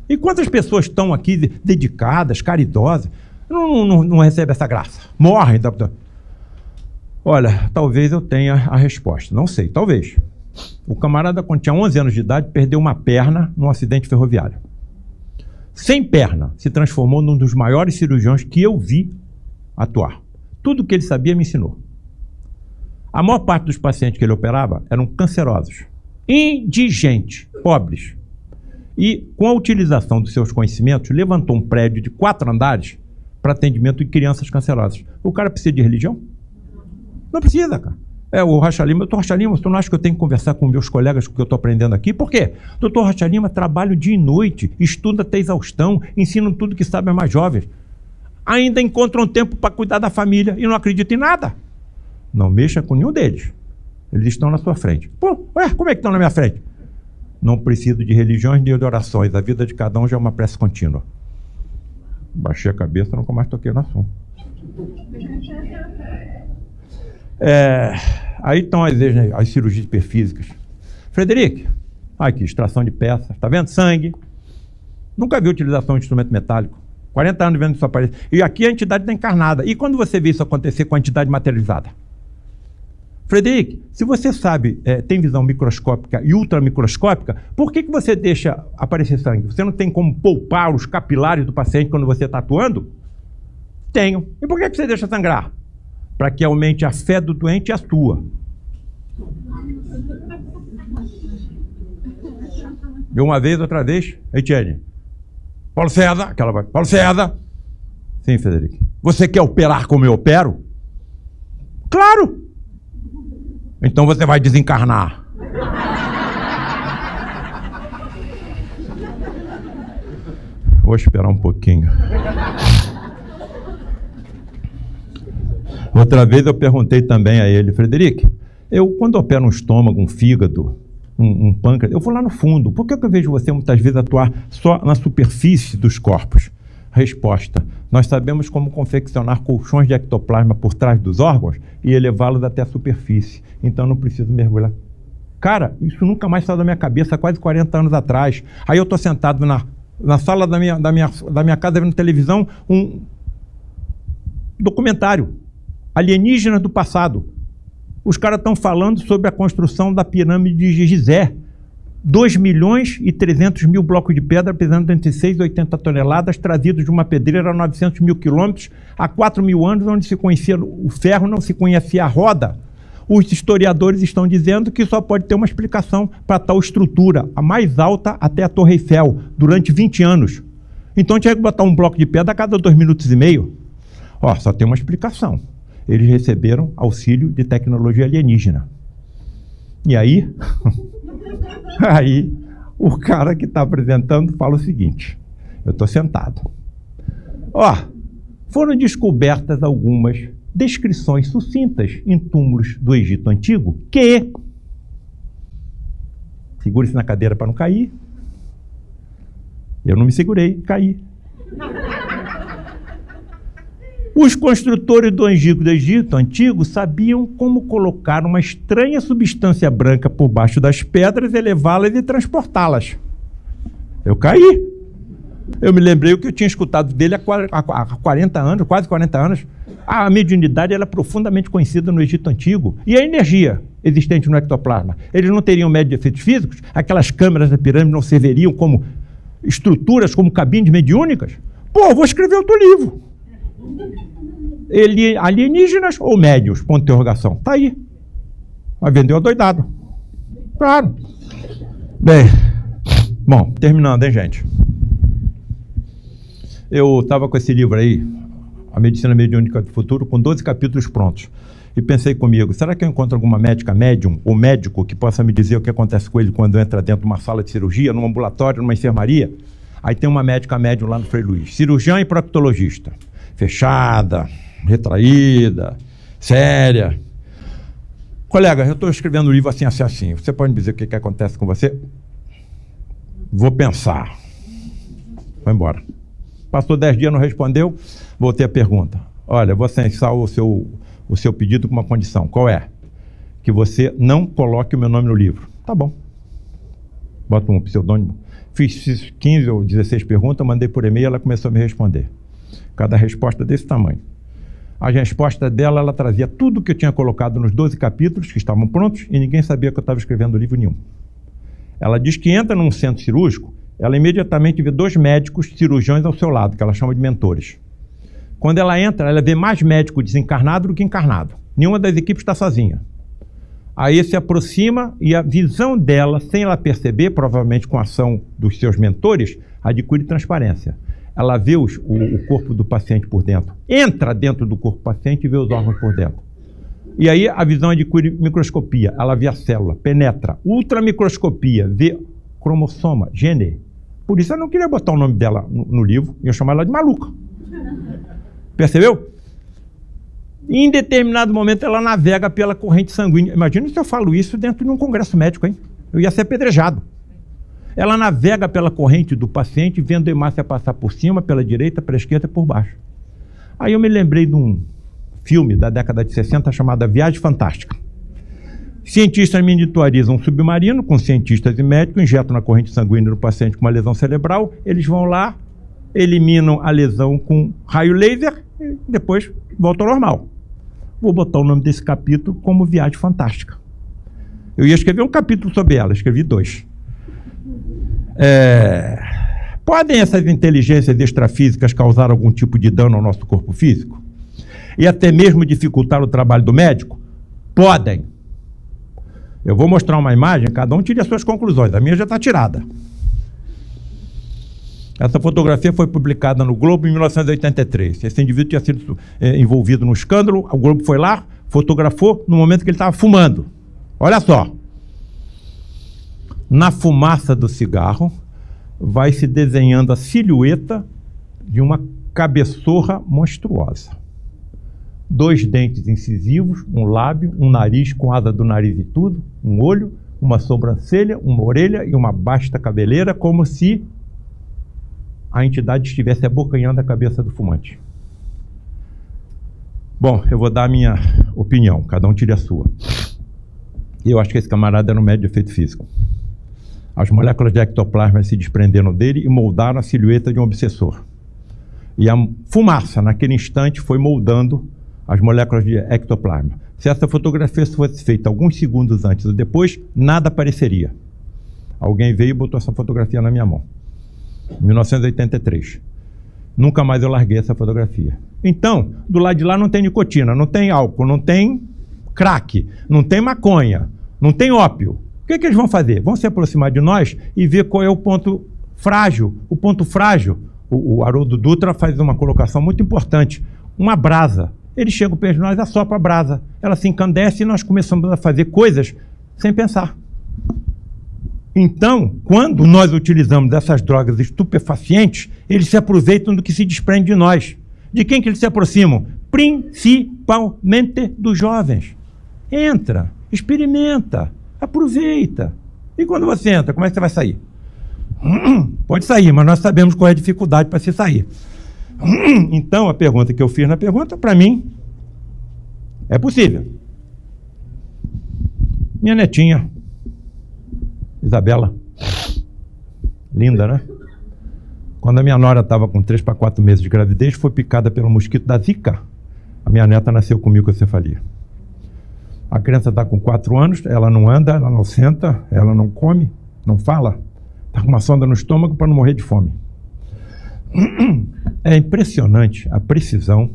E quantas pessoas estão aqui dedicadas, caridosas, não recebem essa graça? Morrem. Olha, talvez eu tenha a resposta, não sei, talvez. O camarada, quando tinha 11 anos de idade, perdeu uma perna num acidente ferroviário. Sem perna, se transformou num dos maiores cirurgiões que eu vi atuar. Tudo que ele sabia me ensinou. A maior parte dos pacientes que ele operava eram cancerosos, indigentes, pobres. E, com a utilização dos seus conhecimentos, levantou um prédio de 4 andares para atendimento de crianças cancerosas. O cara precisa de religião? Não precisa, cara. O Rocha Lima, doutor Rocha Lima, você não acha que eu tenho que conversar com meus colegas com o que eu estou aprendendo aqui? Por quê? Doutor Rocha Lima trabalha dia e noite, estuda até exaustão, ensina tudo que sabe aos mais jovens. Ainda encontram tempo para cuidar da família e não acredita em nada. Não mexa com nenhum deles. Eles estão na sua frente. Pô, como é que estão na minha frente? Não preciso de religiões nem de orações. A vida de cada um já é uma prece contínua. Baixei a cabeça, nunca mais toquei no assunto. Aí estão as cirurgias hiperfísicas. Frederico, aqui, extração de peças, tá vendo? Sangue. Nunca vi utilização de instrumento metálico. 40 anos vendo isso aparecer. E aqui a entidade está encarnada. E quando você vê isso acontecer com a entidade materializada? Frederico, se você sabe, tem visão microscópica e ultramicroscópica, por que você deixa aparecer sangue? Você não tem como poupar os capilares do paciente quando você está atuando? Tenho. E por que você deixa sangrar? Para que aumente a fé do doente e a sua. De uma vez, outra vez, Etienne. Paulo César, aquela voz. Paulo César. Sim, Frederico. Você quer operar como eu opero? Claro. Então você vai desencarnar. Vou esperar um pouquinho. Outra vez eu perguntei também a ele, Frederico, quando opero um estômago, um fígado, um pâncreas, eu vou lá no fundo. Por que eu vejo você muitas vezes atuar só na superfície dos corpos? Resposta, nós sabemos como confeccionar colchões de ectoplasma por trás dos órgãos e elevá-los até a superfície. Então não preciso mergulhar. Cara, isso nunca mais saiu da minha cabeça há quase 40 anos atrás. Aí eu estou sentado na sala da minha casa vendo televisão, um documentário. Alienígenas do passado. Os caras estão falando sobre a construção da pirâmide de Gizé. 2.300.000 blocos de pedra pesando entre 6 e 80 toneladas, trazidos de uma pedreira a 900.000 quilômetros, há 4.000 anos, onde se conhecia o ferro, não se conhecia a roda. Os historiadores estão dizendo que só pode ter uma explicação para tal estrutura, a mais alta até a Torre Eiffel, durante 20 anos. Então tinha que botar um bloco de pedra a cada 2 minutos e meio. Só tem uma explicação. Eles receberam auxílio de tecnologia alienígena. E aí, o cara que está apresentando fala o seguinte, eu estou sentado. Foram descobertas algumas descrições sucintas em túmulos do Egito Antigo que... Segure-se na cadeira para não cair. Eu não me segurei, caí. Os construtores do Egito Antigo sabiam como colocar uma estranha substância branca por baixo das pedras, elevá-las e transportá-las. Eu caí. Eu me lembrei o que eu tinha escutado dele há 40 anos, quase 40 anos. A mediunidade era profundamente conhecida no Egito Antigo. E a energia? existentes no ectoplasma, eles não teriam médio de efeitos físicos? Aquelas câmeras da pirâmide não serviriam como estruturas, como cabines mediúnicas? Pô, vou escrever outro livro. Alienígenas ou médios? Ponto de interrogação. Tá aí. Vai vender adoidado. Claro. Bem, bom, terminando, hein, gente? Eu estava com esse livro aí, A Medicina Mediúnica do Futuro, com 12 capítulos prontos. E pensei comigo, será que eu encontro alguma médica médium ou médico que possa me dizer o que acontece com ele quando entra dentro de uma sala de cirurgia, num ambulatório, numa enfermaria? Aí tem uma médica médium lá no Frei Luís, cirurgiã e proctologista. Fechada, retraída, séria. Colega, eu estou escrevendo um livro assim, assim, assim. Você pode me dizer o que acontece com você? Vou pensar. Vai embora. Passou 10 dias, não respondeu, voltei a pergunta. Olha, vou censar o seu pedido com uma condição. Qual é? Que você não coloque o meu nome no livro. Tá bom. Bota um pseudônimo. Fiz 15 ou 16 perguntas, mandei por e-mail, ela começou a me responder. Cada resposta desse tamanho. A resposta dela, ela trazia tudo que eu tinha colocado nos 12 capítulos, que estavam prontos, e ninguém sabia que eu estava escrevendo livro nenhum. Ela diz que entra num centro cirúrgico, ela imediatamente vê 2 médicos cirurgiões ao seu lado, que ela chama de mentores. Quando ela entra, ela vê mais médico desencarnado do que encarnado. Nenhuma das equipes está sozinha. Aí se aproxima e a visão dela, sem ela perceber, provavelmente com a ação dos seus mentores, adquire transparência. Ela vê o corpo do paciente por dentro, entra dentro do corpo do paciente e vê os órgãos por dentro. E aí a visão adquire microscopia, ela vê a célula, penetra, ultramicroscopia, vê cromossoma, gene. Por isso eu não queria botar o nome dela no livro, ia chamar ela de maluca. Percebeu? Em determinado momento ela navega pela corrente sanguínea. Imagina se eu falo isso dentro de um congresso médico, hein? Eu ia ser apedrejado. Ela navega pela corrente do paciente, vendo a hemácia passar por cima, pela direita, pela esquerda e por baixo. Aí eu me lembrei de um filme da década de 60 chamado Viagem Fantástica. Cientistas monitorizam um submarino com cientistas e médicos, injetam na corrente sanguínea do paciente com uma lesão cerebral, eles vão lá, eliminam a lesão com raio laser e depois voltam ao normal. Vou botar o nome desse capítulo como Viagem Fantástica. Eu ia escrever um capítulo sobre ela, escrevi 2. Podem essas inteligências extrafísicas causar algum tipo de dano ao nosso corpo físico? E até mesmo dificultar o trabalho do médico? Podem. Eu vou mostrar uma imagem, cada um tire as suas conclusões. A minha já está tirada. Essa fotografia foi publicada no Globo em 1983. Esse indivíduo tinha sido envolvido no escândalo, o Globo foi lá, fotografou no momento que ele estava fumando. Olha só. Na fumaça do cigarro, vai se desenhando a silhueta de uma cabeçorra monstruosa. 2 dentes incisivos, um lábio, um nariz com asa do nariz e tudo, um olho, uma sobrancelha, uma orelha e uma vasta cabeleira, como se a entidade estivesse abocanhando a cabeça do fumante. Bom, eu vou dar a minha opinião, cada um tire a sua. Eu acho que esse camarada era um médium de efeito físico. As moléculas de ectoplasma se desprenderam dele e moldaram a silhueta de um obsessor. E a fumaça, naquele instante, foi moldando as moléculas de ectoplasma. Se essa fotografia fosse feita alguns segundos antes ou depois, nada apareceria. Alguém veio e botou essa fotografia na minha mão. 1983. Nunca mais eu larguei essa fotografia. Então, do lado de lá não tem nicotina, não tem álcool, não tem crack, não tem maconha, não tem ópio. O que eles vão fazer? Vão se aproximar de nós e ver qual é o ponto frágil. O ponto frágil, o Haroldo Dutra faz uma colocação muito importante. Uma brasa. Eles chegam perto de nós, assopram a brasa. Ela se encandece e nós começamos a fazer coisas sem pensar. Então, quando nós utilizamos essas drogas estupefacientes, eles se aproveitam do que se desprende de nós. De quem que eles se aproximam? Principalmente dos jovens. Entra, experimenta, aproveita. E quando você entra, como é que você vai sair? Pode sair, mas nós sabemos qual é a dificuldade para se sair. Então, a pergunta que eu fiz na pergunta, para mim, é possível. Minha netinha, Isabela, linda, né? Quando a minha nora estava com 3 para 4 meses de gravidez, foi picada pelo mosquito da Zika. A minha neta nasceu comigo com cefalia. A criança está com 4 anos, ela não anda, ela não senta, ela não come, não fala. Está com uma sonda no estômago para não morrer de fome. É impressionante a precisão.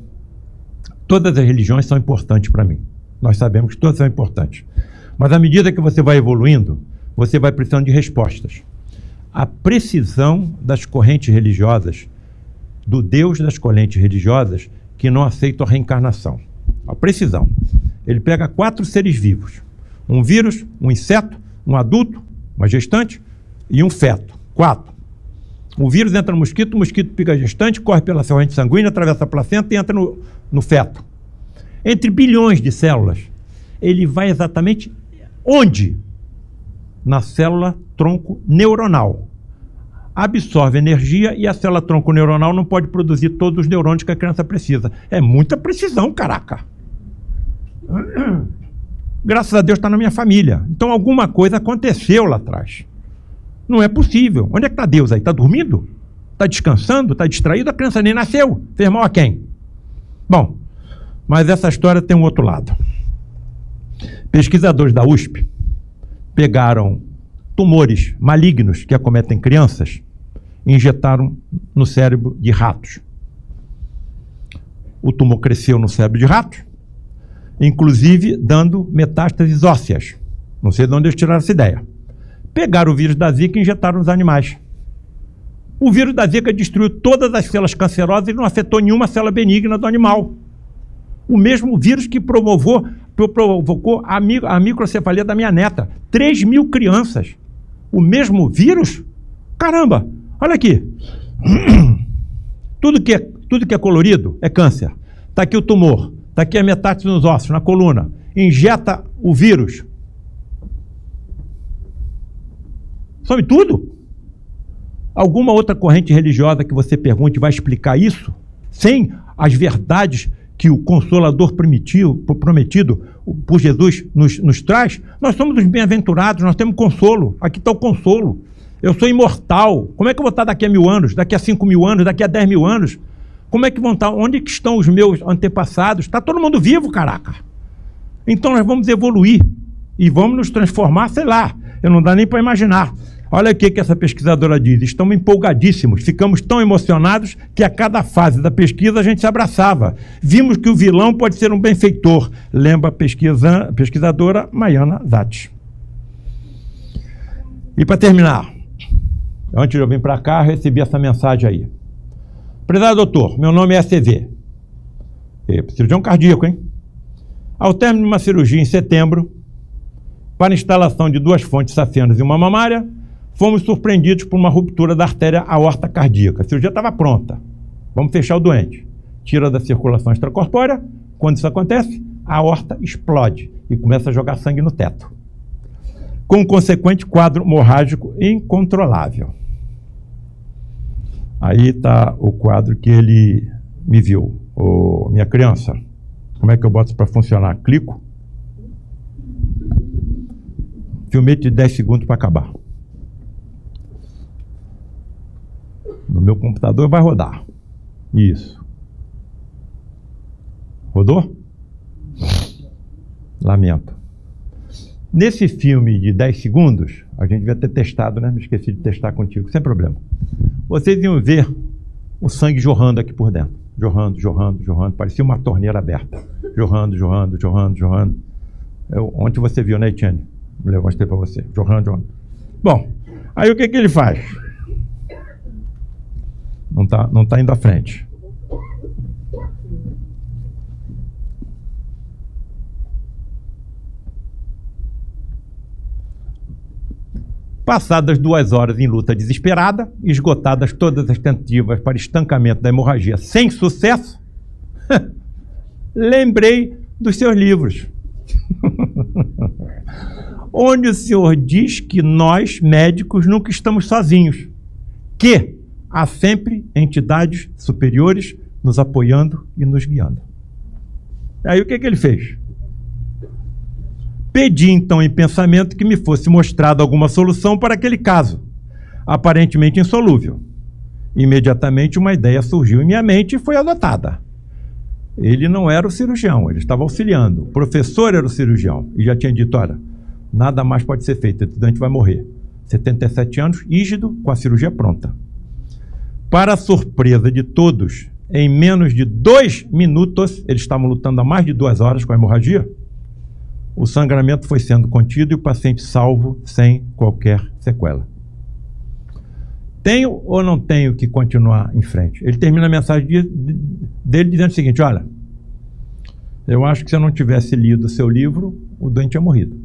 Todas as religiões são importantes para mim. Nós sabemos que todas são importantes. Mas à medida que você vai evoluindo, você vai precisando de respostas. A precisão das correntes religiosas, do Deus das correntes religiosas, que não aceitam a reencarnação. A precisão. Ele pega 4 seres vivos. Um vírus, um inseto, um adulto, uma gestante e um feto. 4. O vírus entra no mosquito, o mosquito pica a gestante, corre pela corrente sanguínea, atravessa a placenta e entra no feto. Entre bilhões de células, ele vai exatamente onde? Na célula tronco neuronal. Absorve energia e a célula tronco neuronal não pode produzir todos os neurônios que a criança precisa. É muita precisão, caraca. Graças a Deus está na minha família. Então alguma coisa aconteceu lá atrás. Não é possível. Onde é que está Deus aí? Está dormindo? Está descansando? Está distraído? A criança nem nasceu. Fez mal a quem? Bom, mas essa história tem um outro lado. Pesquisadores da USP pegaram tumores malignos que acometem crianças e injetaram no cérebro de ratos. O tumor cresceu no cérebro de ratos, inclusive dando metástases ósseas. Não sei de onde eles tiraram essa ideia. Pegaram o vírus da Zika e injetaram nos animais. O vírus da Zika destruiu todas as células cancerosas e não afetou nenhuma célula benigna do animal. O mesmo vírus que provocou a microcefalia da minha neta. 3.000 crianças. O mesmo vírus? Caramba, olha aqui. Tudo que é colorido é câncer. Está aqui o tumor. Está aqui a metástase nos ossos, na coluna. Injeta o vírus. Some tudo? Alguma outra corrente religiosa que você pergunte vai explicar isso? Sem as verdades que o Consolador prometido por Jesus nos traz? Nós somos os bem-aventurados, nós temos consolo. Aqui está o consolo. Eu sou imortal. Como é que eu vou estar daqui a 1000 anos, daqui a 5.000 anos, daqui a 10.000 anos? Como é que vão estar? Onde que estão os meus antepassados? Está todo mundo vivo, caraca. Então nós vamos evoluir e vamos nos transformar, sei lá, eu não dá nem para imaginar. Olha o que essa pesquisadora diz. Estamos empolgadíssimos, ficamos tão emocionados que a cada fase da pesquisa a gente se abraçava. Vimos que o vilão pode ser um benfeitor, lembra a pesquisadora Maiana Zatti. E para terminar, antes de eu vir para cá, recebi essa mensagem aí. Prezado doutor, meu nome é CV. Cirurgião cardíaco, hein? Ao término de uma cirurgia em setembro, para instalação de 2 fontes safenas e uma mamária, fomos surpreendidos por uma ruptura da artéria aorta cardíaca. A cirurgia estava pronta. Vamos fechar o doente. Tira da circulação extracorpórea. Quando isso acontece, a aorta explode e começa a jogar sangue no teto, com um consequente quadro hemorrágico incontrolável. Aí está o quadro que ele me viu. Minha criança, como é que eu boto isso para funcionar? Clico. Filmete de 10 segundos para acabar. No meu computador vai rodar. Isso. Rodou? Lamento. Nesse filme de 10 segundos, a gente devia ter testado, né? Me esqueci de testar contigo, sem problema. Vocês iam ver o sangue jorrando aqui por dentro. Jorrando, jorrando, jorrando. Parecia uma torneira aberta. Jorrando, jorrando, jorrando, jorrando. Ontem você viu, né, Etienne? Eu mostrei para você. Jorrando, jorrando. Bom, aí o que ele faz? Não tá indo à frente. Passadas 2 horas em luta desesperada, esgotadas todas as tentativas para estancamento da hemorragia sem sucesso, lembrei dos seus livros, onde o senhor diz que nós, médicos, nunca estamos sozinhos, que há sempre entidades superiores nos apoiando e nos guiando. Aí o que ele fez? Pedi então em pensamento que me fosse mostrada alguma solução para aquele caso, aparentemente insolúvel. Imediatamente uma ideia surgiu em minha mente e foi adotada. Ele não era o cirurgião, ele estava auxiliando. O professor era o cirurgião e já tinha dito, olha, nada mais pode ser feito, o estudante vai morrer. 77 anos, rígido, com a cirurgia pronta. Para a surpresa de todos, em menos de 2 minutos, eles estavam lutando há mais de 2 horas com a hemorragia, o sangramento foi sendo contido e o paciente salvo sem qualquer sequela. Tenho ou não tenho que continuar em frente? Ele termina a mensagem dele dizendo o seguinte, olha, eu acho que se eu não tivesse lido o seu livro, o doente tinha morrido.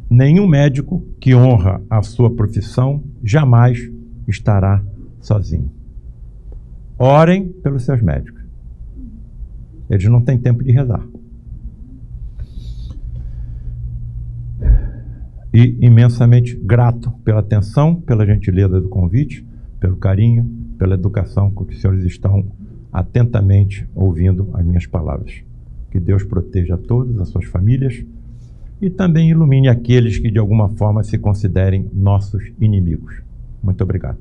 Nenhum médico que honra a sua profissão jamais estará sozinho. Orem pelos seus médicos. Eles não têm tempo de rezar. E imensamente grato pela atenção, pela gentileza do convite, pelo carinho, pela educação com que os senhores estão atentamente ouvindo as minhas palavras. Que Deus proteja a todos, as suas famílias, e também ilumine aqueles que de alguma forma se considerem nossos inimigos. Muito obrigado.